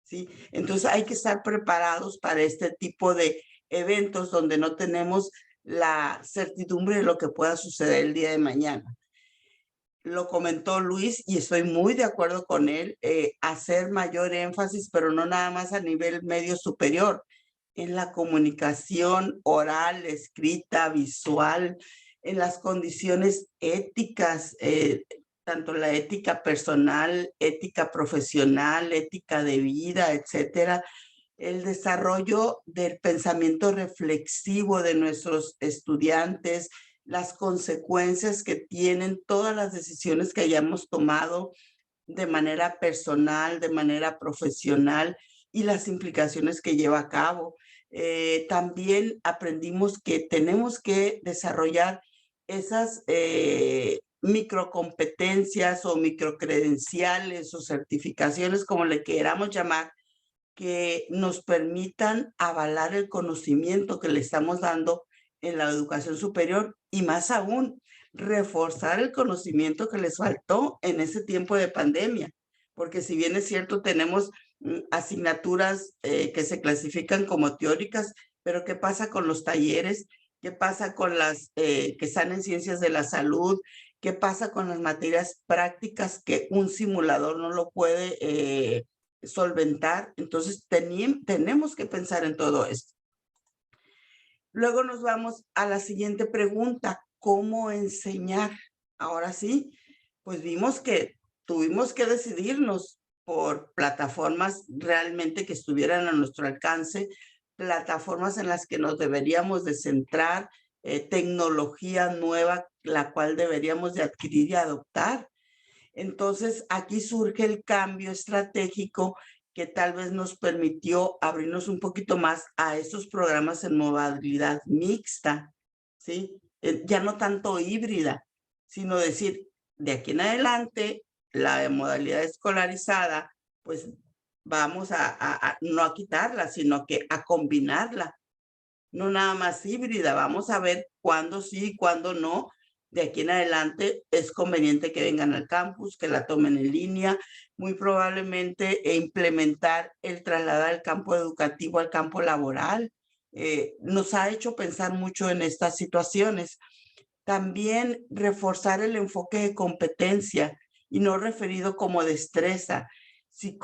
¿sí? Entonces hay que estar preparados para este tipo de eventos donde no tenemos la certidumbre de lo que pueda suceder el día de mañana. Lo comentó Luis y estoy muy de acuerdo con él, hacer mayor énfasis, pero no nada más a nivel medio superior, en la comunicación oral, escrita, visual, en las condiciones éticas, tanto la ética personal, ética profesional, ética de vida, etcétera. El desarrollo del pensamiento reflexivo de nuestros estudiantes, las consecuencias que tienen todas las decisiones que hayamos tomado, de manera personal, de manera profesional y las implicaciones que lleva a cabo. También aprendimos que tenemos que desarrollar esas microcompetencias o microcredenciales o certificaciones, como le queramos llamar, que nos permitan avalar el conocimiento que le estamos dando en la educación superior y más aún, reforzar el conocimiento que les faltó en ese tiempo de pandemia. Porque si bien es cierto, tenemos asignaturas que se clasifican como teóricas, pero ¿qué pasa con los talleres? ¿Qué pasa con las que están en ciencias de la salud? ¿Qué pasa con las materias prácticas que un simulador no lo puede solventar? Entonces tenemos que pensar en todo esto. Luego nos vamos a la siguiente pregunta: ¿cómo enseñar? Ahora sí, pues vimos que tuvimos que decidirnos por plataformas realmente que estuvieran a nuestro alcance, plataformas en las que nos deberíamos de centrar, tecnología nueva, la cual deberíamos de adquirir y adoptar. Entonces, aquí surge el cambio estratégico que tal vez nos permitió abrirnos un poquito más a estos programas en modalidad mixta, ¿sí? Ya no tanto híbrida, sino decir, de aquí en adelante, la modalidad escolarizada, pues vamos no a quitarla, sino que a combinarla. No nada más híbrida, vamos a ver cuándo sí y cuándo no. De aquí en adelante es conveniente que vengan al campus, que la tomen en línea, muy probablemente implementar el trasladar el campo educativo al campo laboral. Nos ha hecho pensar mucho en estas situaciones. También reforzar el enfoque de competencia y no referido como destreza, sino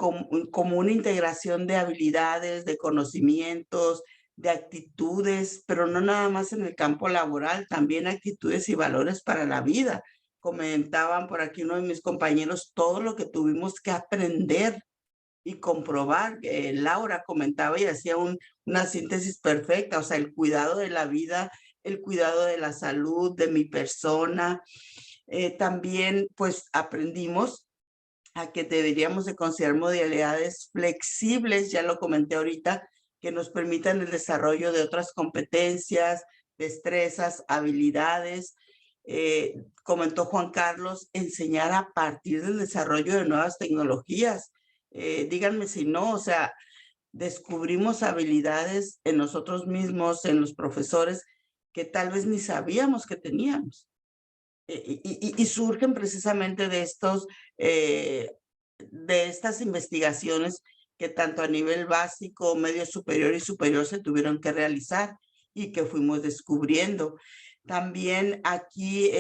como una integración de habilidades, de conocimientos, de actitudes, pero no nada más en el campo laboral, también actitudes y valores para la vida. Comentaban por aquí uno de mis compañeros todo lo que tuvimos que aprender y comprobar. Laura comentaba y hacía una síntesis perfecta, o sea, el cuidado de la vida, el cuidado de la salud, de mi persona. También pues aprendimos a que deberíamos de considerar modalidades flexibles, ya lo comenté ahorita, que nos permitan el desarrollo de otras competencias, destrezas, habilidades. Comentó Juan Carlos, enseñar a partir del desarrollo de nuevas tecnologías. Díganme si no, o sea, descubrimos habilidades en nosotros mismos, en los profesores, que tal vez ni sabíamos que teníamos. Y surgen precisamente de estas investigaciones que tanto a nivel básico, medio superior y superior se tuvieron que realizar y que fuimos descubriendo. También aquí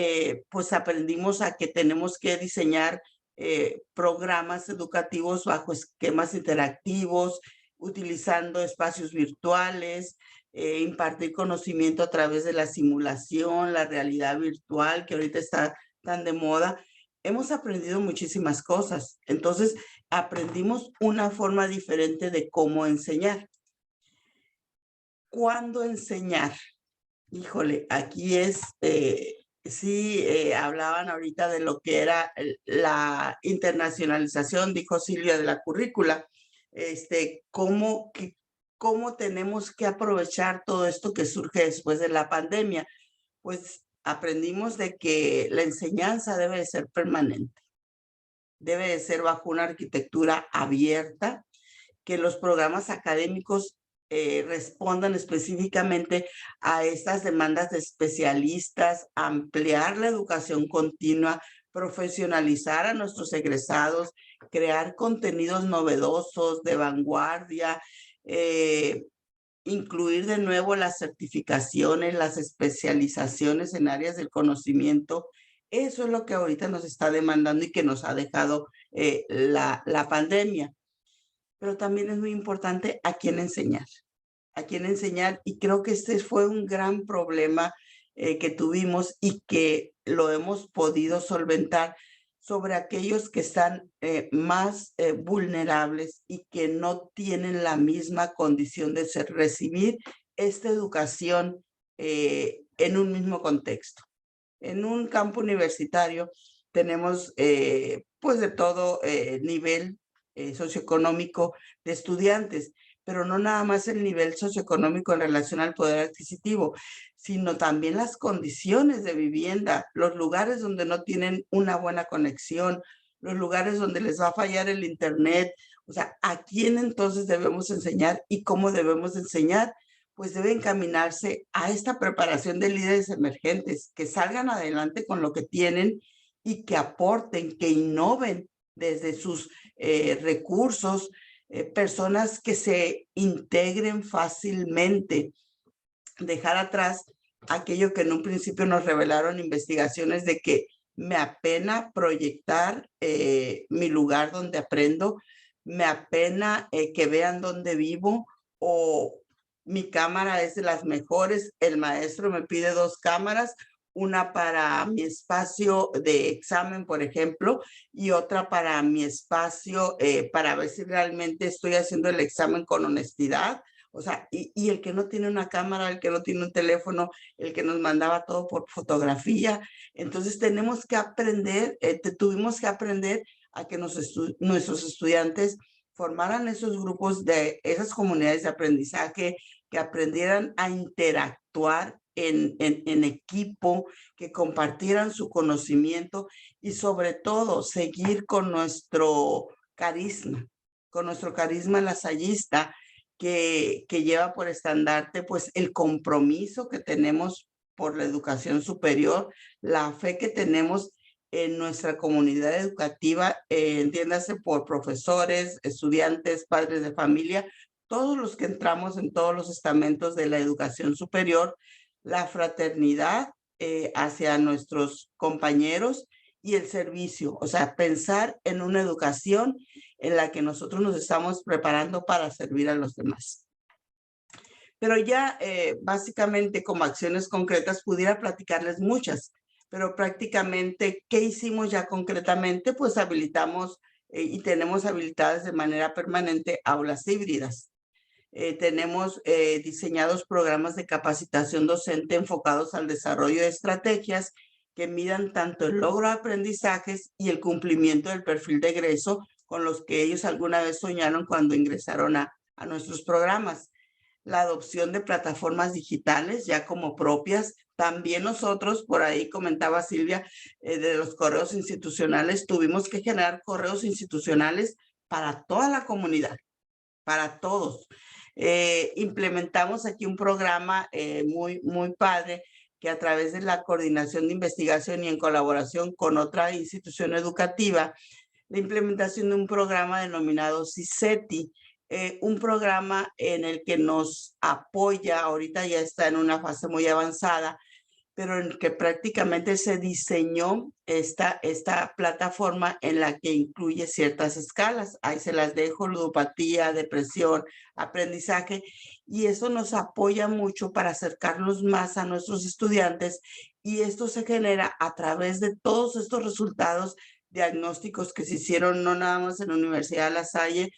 pues aprendimos a que tenemos que diseñar programas educativos bajo esquemas interactivos, utilizando espacios virtuales, impartir conocimiento a través de la simulación, la realidad virtual, que ahorita está tan de moda. Hemos aprendido muchísimas cosas. Entonces, aprendimos una forma diferente de cómo enseñar. ¿Cuándo enseñar? Híjole, aquí sí, hablaban ahorita de lo que era la internacionalización, dijo Silvia, de la currícula. ¿Cómo tenemos que aprovechar todo esto que surge después de la pandemia? Pues aprendimos de que la enseñanza debe de ser permanente, debe de ser bajo una arquitectura abierta, que los programas académicos respondan específicamente a estas demandas de especialistas, ampliar la educación continua, profesionalizar a nuestros egresados, crear contenidos novedosos, de vanguardia, incluir de nuevo las certificaciones, las especializaciones en áreas del conocimiento. Eso es lo que ahorita nos está demandando y que nos ha dejado la pandemia. Pero también es muy importante a quién enseñar. A quién enseñar, y creo que este fue un gran problema que tuvimos y que lo hemos podido solventar sobre aquellos que están más vulnerables y que no tienen la misma condición de recibir esta educación en un mismo contexto. En un campo universitario, tenemos pues de todo nivel socioeconómico de estudiantes, pero no nada más el nivel socioeconómico en relación al poder adquisitivo, sino también las condiciones de vivienda, los lugares donde no tienen una buena conexión, los lugares donde les va a fallar el internet. O sea, ¿a quién entonces debemos enseñar y cómo debemos enseñar? Pues debe encaminarse a esta preparación de líderes emergentes, que salgan adelante con lo que tienen y que aporten, que innoven desde sus recursos, personas que se integren fácilmente, dejar atrás aquello que en un principio nos revelaron investigaciones de que me apena proyectar mi lugar donde aprendo, me apena que vean dónde vivo, o mi cámara es de las mejores, el maestro me pide 2 cámaras, una para mi espacio de examen, por ejemplo, y otra para mi espacio para ver si realmente estoy haciendo el examen con honestidad. O sea, y el que no tiene una cámara, el que no tiene un teléfono, el que nos mandaba todo por fotografía. Entonces tenemos que aprender, tuvimos que aprender a que nuestros estudiantes formaran esos grupos de esas comunidades de aprendizaje, que aprendieran a interactuar en equipo, que compartieran su conocimiento y sobre todo seguir con nuestro carisma lasallista, que lleva por estandarte pues el compromiso que tenemos por la educación superior, la fe que tenemos en nuestra comunidad educativa, entiéndase por profesores, estudiantes, padres de familia, todos los que entramos en todos los estamentos de la educación superior, la fraternidad hacia nuestros compañeros y el servicio, o sea, pensar en una educación en la que nosotros nos estamos preparando para servir a los demás. Pero ya básicamente como acciones concretas pudiera platicarles muchas, pero prácticamente, ¿qué hicimos ya concretamente? Pues habilitamos y tenemos habilitadas de manera permanente aulas híbridas. Tenemos diseñados programas de capacitación docente enfocados al desarrollo de estrategias que midan tanto el logro de aprendizajes y el cumplimiento del perfil de egreso con los que ellos alguna vez soñaron cuando ingresaron a nuestros programas. La adopción de plataformas digitales ya como propias. También nosotros, por ahí comentaba Silvia, de los correos institucionales, tuvimos que generar correos institucionales para toda la comunidad, para todos. Implementamos aquí un programa muy padre, que a través de la coordinación de investigación y en colaboración con otra institución educativa, la implementación de un programa denominado CICETI, un programa en el que nos apoya, ahorita ya está en una fase muy avanzada, pero en el que prácticamente se diseñó esta plataforma en la que incluye ciertas escalas. Ahí se las dejo: ludopatía, depresión, aprendizaje, y eso nos apoya mucho para acercarnos más a nuestros estudiantes, y esto se genera a través de todos estos resultados diagnósticos que se hicieron no nada más en la Universidad de La Salle,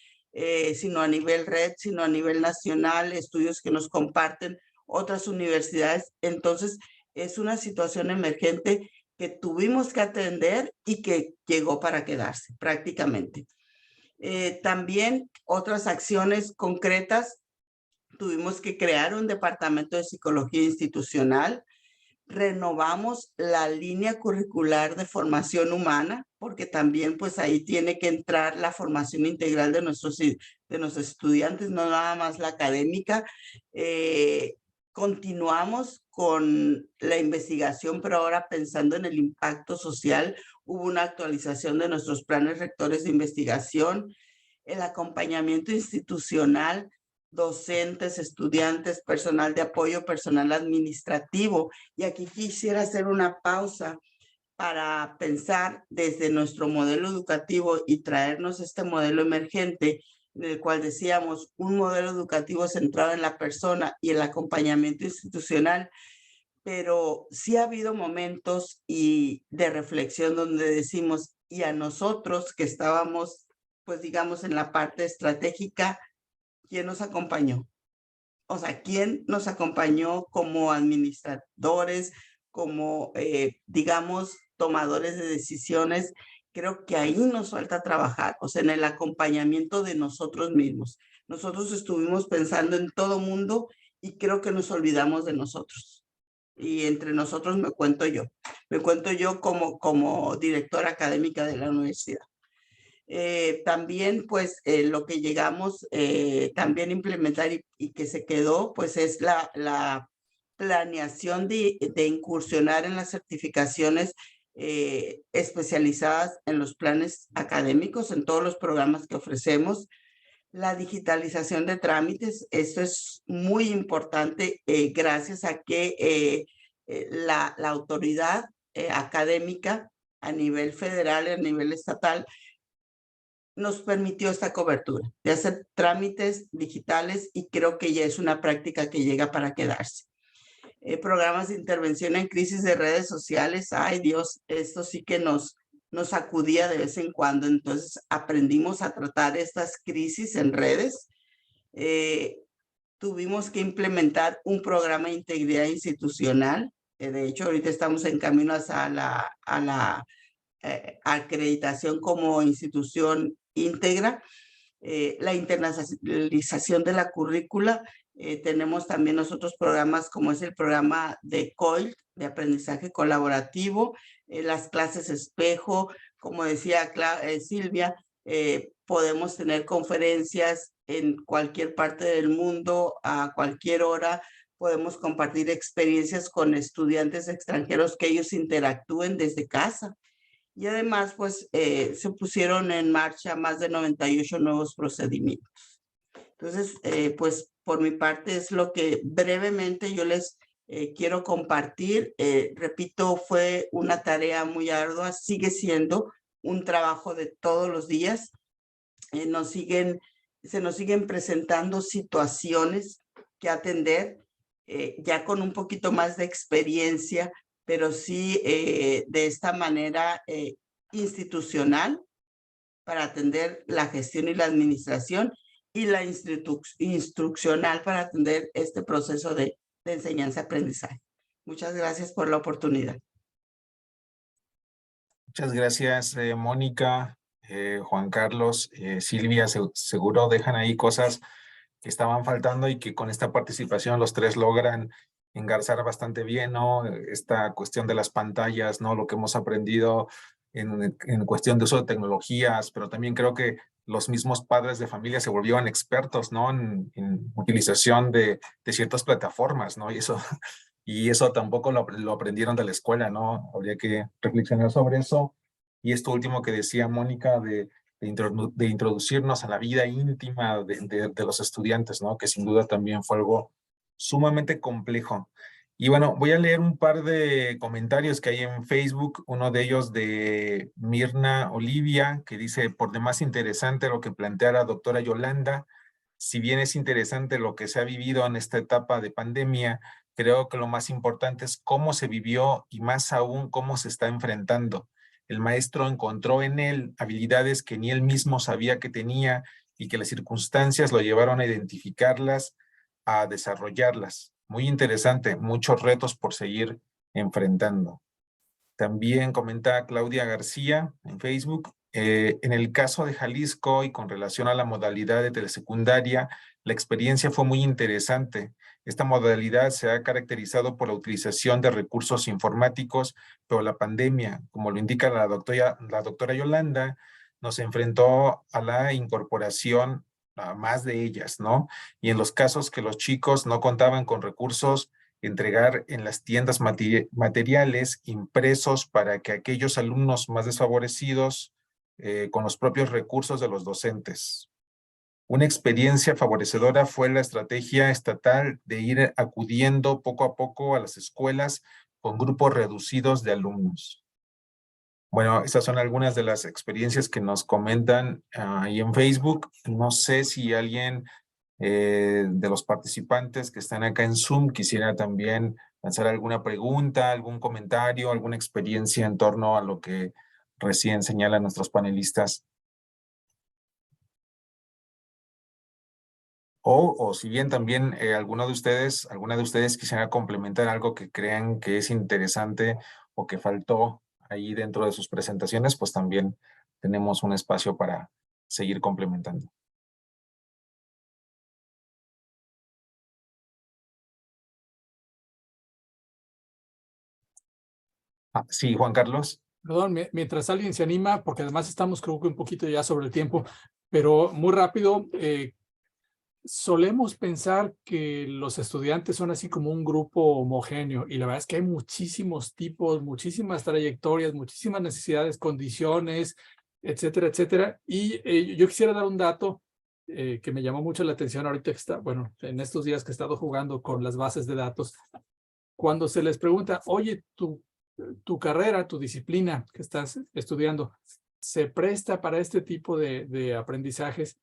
sino a nivel red, sino a nivel nacional, estudios que nos comparten otras universidades. Entonces, es una situación emergente que tuvimos que atender y que llegó para quedarse prácticamente. También otras acciones concretas: tuvimos que crear un departamento de psicología institucional, renovamos la línea curricular de formación humana, porque también pues ahí tiene que entrar la formación integral de nuestros estudiantes, no nada más la académica. Continuamos con la investigación, pero ahora pensando en el impacto social. Hubo una actualización de nuestros planes rectores de investigación, el acompañamiento institucional, docentes, estudiantes, personal de apoyo, personal administrativo. Y aquí quisiera hacer una pausa para pensar desde nuestro modelo educativo y traernos este modelo emergente, en el cual decíamos un modelo educativo centrado en la persona y el acompañamiento institucional. Pero sí ha habido momentos de reflexión donde decimos, y a nosotros que estábamos, pues digamos, en la parte estratégica, ¿quién nos acompañó? O sea, ¿quién nos acompañó como administradores, como, digamos, tomadores de decisiones, creo que ahí nos falta trabajar, o sea, en el acompañamiento de nosotros mismos. Nosotros estuvimos pensando en todo mundo y creo que nos olvidamos de nosotros. Y entre nosotros me cuento yo como directora académica de la universidad. También, pues, lo que llegamos también a implementar y que se quedó, pues, es la planeación de incursionar en las certificaciones especializadas en los planes académicos, en todos los programas que ofrecemos. La digitalización de trámites, esto es muy importante gracias a que la autoridad académica a nivel federal y a nivel estatal nos permitió esta cobertura de hacer trámites digitales y creo que ya es una práctica que llega para quedarse. Programas de intervención en crisis de redes sociales, ay Dios, esto sí que nos sacudía de vez en cuando, entonces aprendimos a tratar estas crisis en redes. Tuvimos que implementar un programa de integridad institucional, de hecho ahorita estamos en camino hacia la acreditación como institución íntegra, la internacionalización de la currícula. Tenemos también nosotros programas como es el programa de COIL, de aprendizaje colaborativo, las clases espejo, como decía Silvia, podemos tener conferencias en cualquier parte del mundo, a cualquier hora, podemos compartir experiencias con estudiantes extranjeros que ellos interactúen desde casa. Y además, pues, se pusieron en marcha más de 98 nuevos procedimientos. Entonces, pues, por mi parte es lo que brevemente yo les quiero compartir. Repito, fue una tarea muy ardua, sigue siendo un trabajo de todos los días. Se nos siguen presentando situaciones que atender, ya con un poquito más de experiencia, pero sí de esta manera institucional para atender la gestión y la administración y la instruccional para atender este proceso de enseñanza-aprendizaje. Muchas gracias por la oportunidad. Muchas gracias, Mónica, Juan Carlos, Silvia. Seguro dejan ahí cosas que estaban faltando y que con esta participación los tres logran engarzar bastante bien, ¿no? Esta cuestión de las pantallas, ¿no? Lo que hemos aprendido en cuestión de uso de tecnologías, pero también creo que los mismos padres de familia se volvieron expertos, ¿no? En utilización de ciertas plataformas, ¿no? Y eso tampoco lo aprendieron de la escuela, ¿no? Habría que reflexionar sobre eso. Y esto último que decía Mónica de introducirnos a la vida íntima de los estudiantes, ¿no? Que sin duda también fue algo sumamente complejo. Y bueno, voy a leer un par de comentarios que hay en Facebook, uno de ellos de Mirna Olivia, que dice, por demás interesante lo que plantea la doctora Yolanda. Si bien es interesante lo que se ha vivido en esta etapa de pandemia, creo que lo más importante es cómo se vivió y más aún cómo se está enfrentando. El maestro encontró en él habilidades que ni él mismo sabía que tenía y que las circunstancias lo llevaron a identificarlas, a desarrollarlas. Muy interesante, muchos retos por seguir enfrentando. También comenta Claudia García en Facebook, en el caso de Jalisco y con relación a la modalidad de telesecundaria, la experiencia fue muy interesante. Esta modalidad se ha caracterizado por la utilización de recursos informáticos, pero la pandemia, como lo indica la doctora Yolanda, nos enfrentó a la incorporación a más de ellas, ¿no? Y en los casos que los chicos no contaban con recursos, entregar en las tiendas materiales impresos para que aquellos alumnos más desfavorecidos con los propios recursos de los docentes. Una experiencia favorecedora fue la estrategia estatal de ir acudiendo poco a poco a las escuelas con grupos reducidos de alumnos. Bueno, estas son algunas de las experiencias que nos comentan ahí en Facebook. No sé si alguien de los participantes que están acá en Zoom quisiera también lanzar alguna pregunta, algún comentario, alguna experiencia en torno a lo que recién señalan nuestros panelistas. O si bien también alguna de ustedes quisiera complementar algo que crean que es interesante o que faltó ahí dentro de sus presentaciones, pues también tenemos un espacio para seguir complementando. Sí, Juan Carlos. Perdón, mientras alguien se anima, porque además estamos creo que un poquito ya sobre el tiempo, pero muy rápido, solemos pensar que los estudiantes son así como un grupo homogéneo y la verdad es que hay muchísimos tipos, muchísimas trayectorias, muchísimas necesidades, condiciones, etcétera, etcétera. Y yo quisiera dar un dato que me llamó mucho la atención ahorita que está, bueno, en estos días que he estado jugando con las bases de datos. Cuando se les pregunta, oye, tu carrera, tu disciplina que estás estudiando, ¿se presta para este tipo de aprendizajes?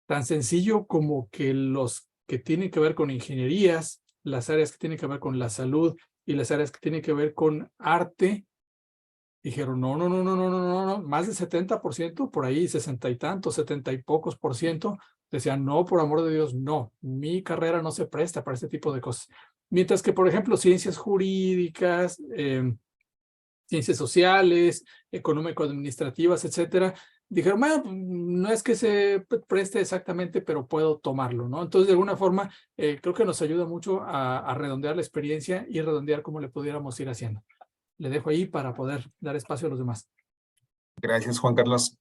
Tan sencillo como que los que tienen que ver con ingenierías, las áreas que tienen que ver con la salud y las áreas que tienen que ver con arte, dijeron, no, más del 70%, por ahí 60 y tantos, 70 y pocos por ciento, decían, no, por amor de Dios, no, mi carrera no se presta para este tipo de cosas. Mientras que, por ejemplo, ciencias jurídicas, ciencias sociales, económico-administrativas, etcétera, dijeron, bueno, no es que se preste exactamente, pero puedo tomarlo, ¿no? Entonces, de alguna forma, creo que nos ayuda mucho a redondear la experiencia y redondear cómo le pudiéramos ir haciendo. Le dejo ahí para poder dar espacio a los demás. Gracias, Juan Carlos.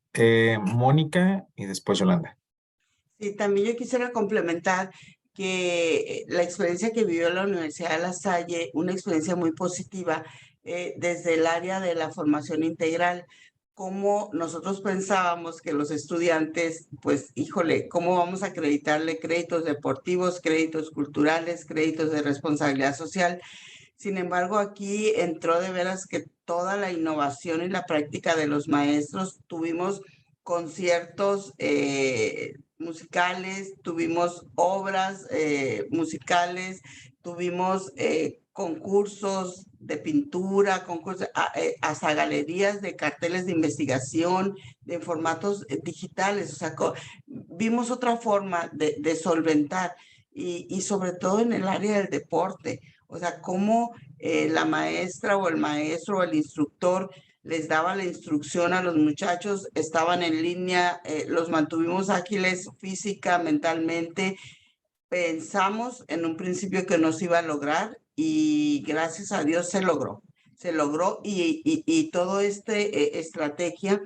Mónica y después Yolanda. Sí, también yo quisiera complementar que la experiencia que vivió la Universidad de La Salle, una experiencia muy positiva desde el área de la formación integral, como nosotros pensábamos que los estudiantes, pues, híjole, ¿cómo vamos a acreditarle créditos deportivos, créditos culturales, créditos de responsabilidad social? Sin embargo, aquí entró de veras que toda la innovación y la práctica de los maestros. Tuvimos conciertos musicales, tuvimos obras musicales, tuvimos concursos de pintura, concursos, hasta galerías de carteles de investigación, de formatos digitales. O sea, vimos otra forma de solventar y sobre todo en el área del deporte. O sea, cómo la maestra o el maestro o el instructor les daba la instrucción a los muchachos, estaban en línea, los mantuvimos ágiles física, mentalmente. Pensamos en un principio que no se iba a lograr y gracias a Dios se logró. Se logró y toda esta estrategia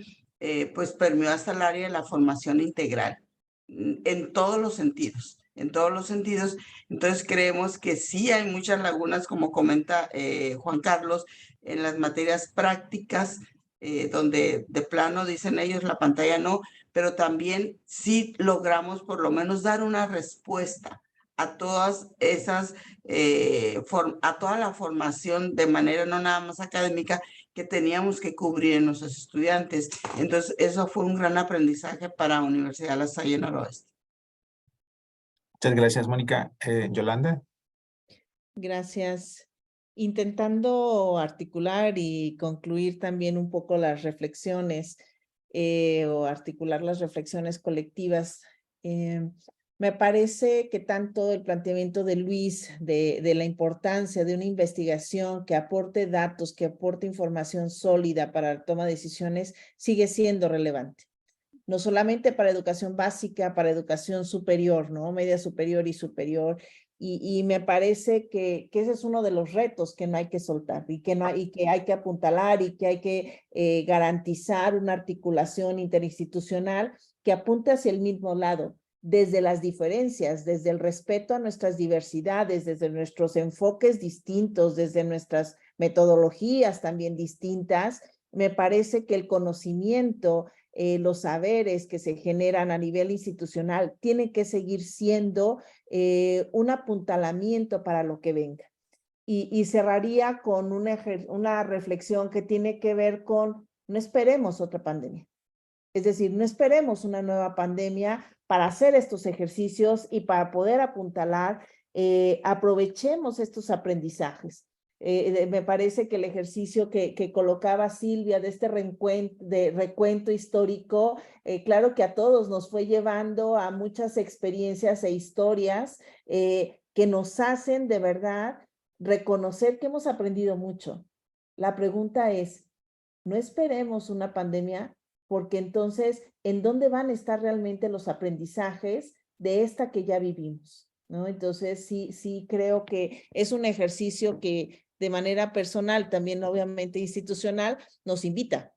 pues permeó hasta el área de la formación integral en todos los sentidos. En todos los sentidos. Entonces creemos que sí hay muchas lagunas, como comenta Juan Carlos, en las materias prácticas, donde de plano dicen ellos la pantalla no, pero también sí logramos por lo menos dar una respuesta a todas esas, a toda la formación de manera no nada más académica que teníamos que cubrir en nuestros estudiantes. Entonces, eso fue un gran aprendizaje para Universidad La Salle Noroeste. Muchas gracias, Mónica. Yolanda. Gracias. Intentando articular y concluir también un poco las reflexiones o articular las reflexiones colectivas. Me parece que tanto el planteamiento de Luis de la importancia de una investigación que aporte datos, que aporte información sólida para la toma de decisiones, sigue siendo relevante. No solamente para educación básica, para educación superior, ¿no? Media superior y superior. Y me parece que ese es uno de los retos que no hay que soltar y que hay que apuntalar y que hay que garantizar una articulación interinstitucional que apunte hacia el mismo lado, desde las diferencias, desde el respeto a nuestras diversidades, desde nuestros enfoques distintos, desde nuestras metodologías también distintas. Me parece que el conocimiento, los saberes que se generan a nivel institucional tienen que seguir siendo un apuntalamiento para lo que venga. Y cerraría con una reflexión que tiene que ver con no esperemos otra pandemia. Es decir, no esperemos una nueva pandemia para hacer estos ejercicios y para poder apuntalar, aprovechemos estos aprendizajes. Me parece que el ejercicio que colocaba Silvia de este recuento histórico, claro que a todos nos fue llevando a muchas experiencias e historias que nos hacen de verdad reconocer que hemos aprendido mucho. La pregunta es, No esperemos una pandemia, porque entonces, ¿en dónde van a estar realmente los aprendizajes de esta que ya vivimos? ¿No? Entonces, sí creo que es un ejercicio que de manera personal, también obviamente institucional, nos invita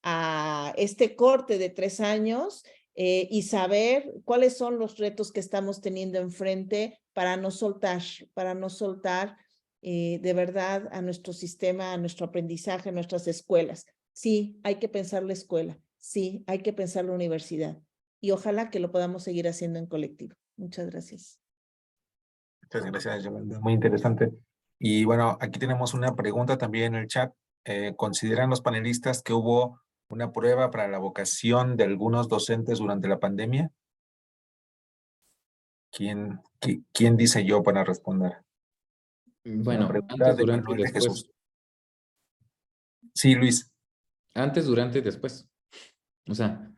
a este corte de 3 años y saber cuáles son los retos que estamos teniendo enfrente para no soltar de verdad a nuestro sistema, a nuestro aprendizaje, a nuestras escuelas. Sí, hay que pensar la escuela, sí, hay que pensar la universidad y ojalá que lo podamos seguir haciendo en colectivo. Muchas gracias. Muchas gracias, Yolanda. Muy interesante. Y bueno, aquí tenemos una pregunta también en el chat. ¿Consideran los panelistas que hubo una prueba para la vocación de algunos docentes durante la pandemia? ¿Quién dice yo para responder? Bueno, Pregunta antes, de durante y Manuel de después. Jesús. Sí, Luis. Antes, durante y después. O sea,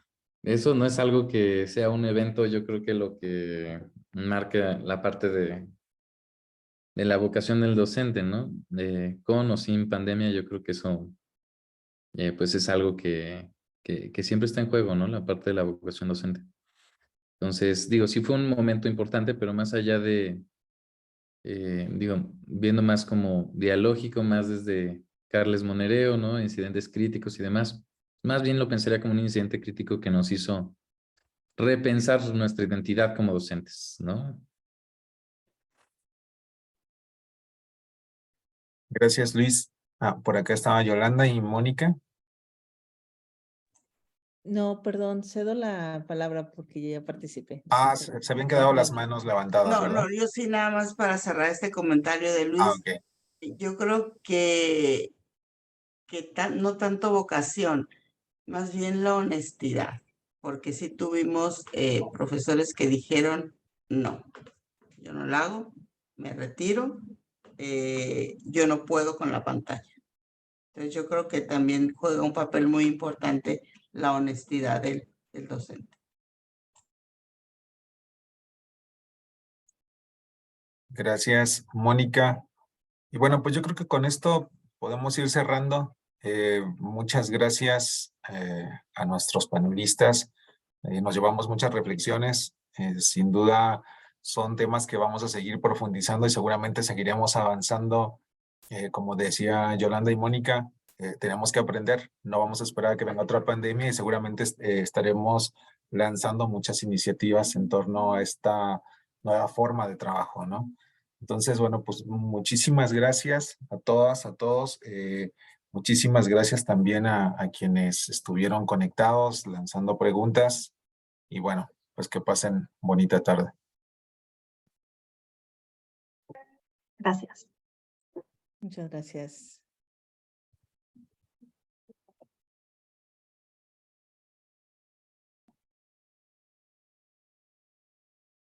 eso no es algo que sea un evento, yo creo que lo que marca la parte de la vocación del docente, ¿no? Con o sin pandemia, yo creo que eso pues es algo que siempre está en juego, ¿no? La parte de la vocación docente. Entonces, digo, sí fue un momento importante, pero más allá de, digo, viendo más como dialógico, más desde Carles Monereo, ¿no? Incidentes críticos y demás, más bien lo pensaría como un incidente crítico que nos hizo repensar nuestra identidad como docentes, ¿no? Gracias, Luis. Por acá estaba Yolanda y Mónica. No, perdón, cedo la palabra porque yo ya participé. Se habían quedado las manos levantadas, No, ¿verdad? no, yo sí nada más para cerrar este comentario de Luis. Ok. Yo creo que no tanto vocación, más bien la honestidad, porque sí tuvimos profesores que dijeron, no, yo no la hago, me retiro, yo no puedo con la pantalla. Entonces yo creo que también juega un papel muy importante la honestidad del docente. Gracias, Mónica. Y bueno, pues yo creo que con esto podemos ir cerrando. Muchas gracias a nuestros panelistas. Nos llevamos muchas reflexiones. Sin duda son temas que vamos a seguir profundizando y seguramente seguiremos avanzando. Como decía Yolanda y Mónica, tenemos que aprender. No vamos a esperar a que venga otra pandemia y seguramente estaremos lanzando muchas iniciativas en torno a esta nueva forma de trabajo, ¿no? Entonces, bueno, pues muchísimas gracias a todas, a todos. Muchísimas gracias también a quienes estuvieron conectados, lanzando preguntas. Y bueno, pues que pasen bonita tarde. Gracias. Muchas gracias.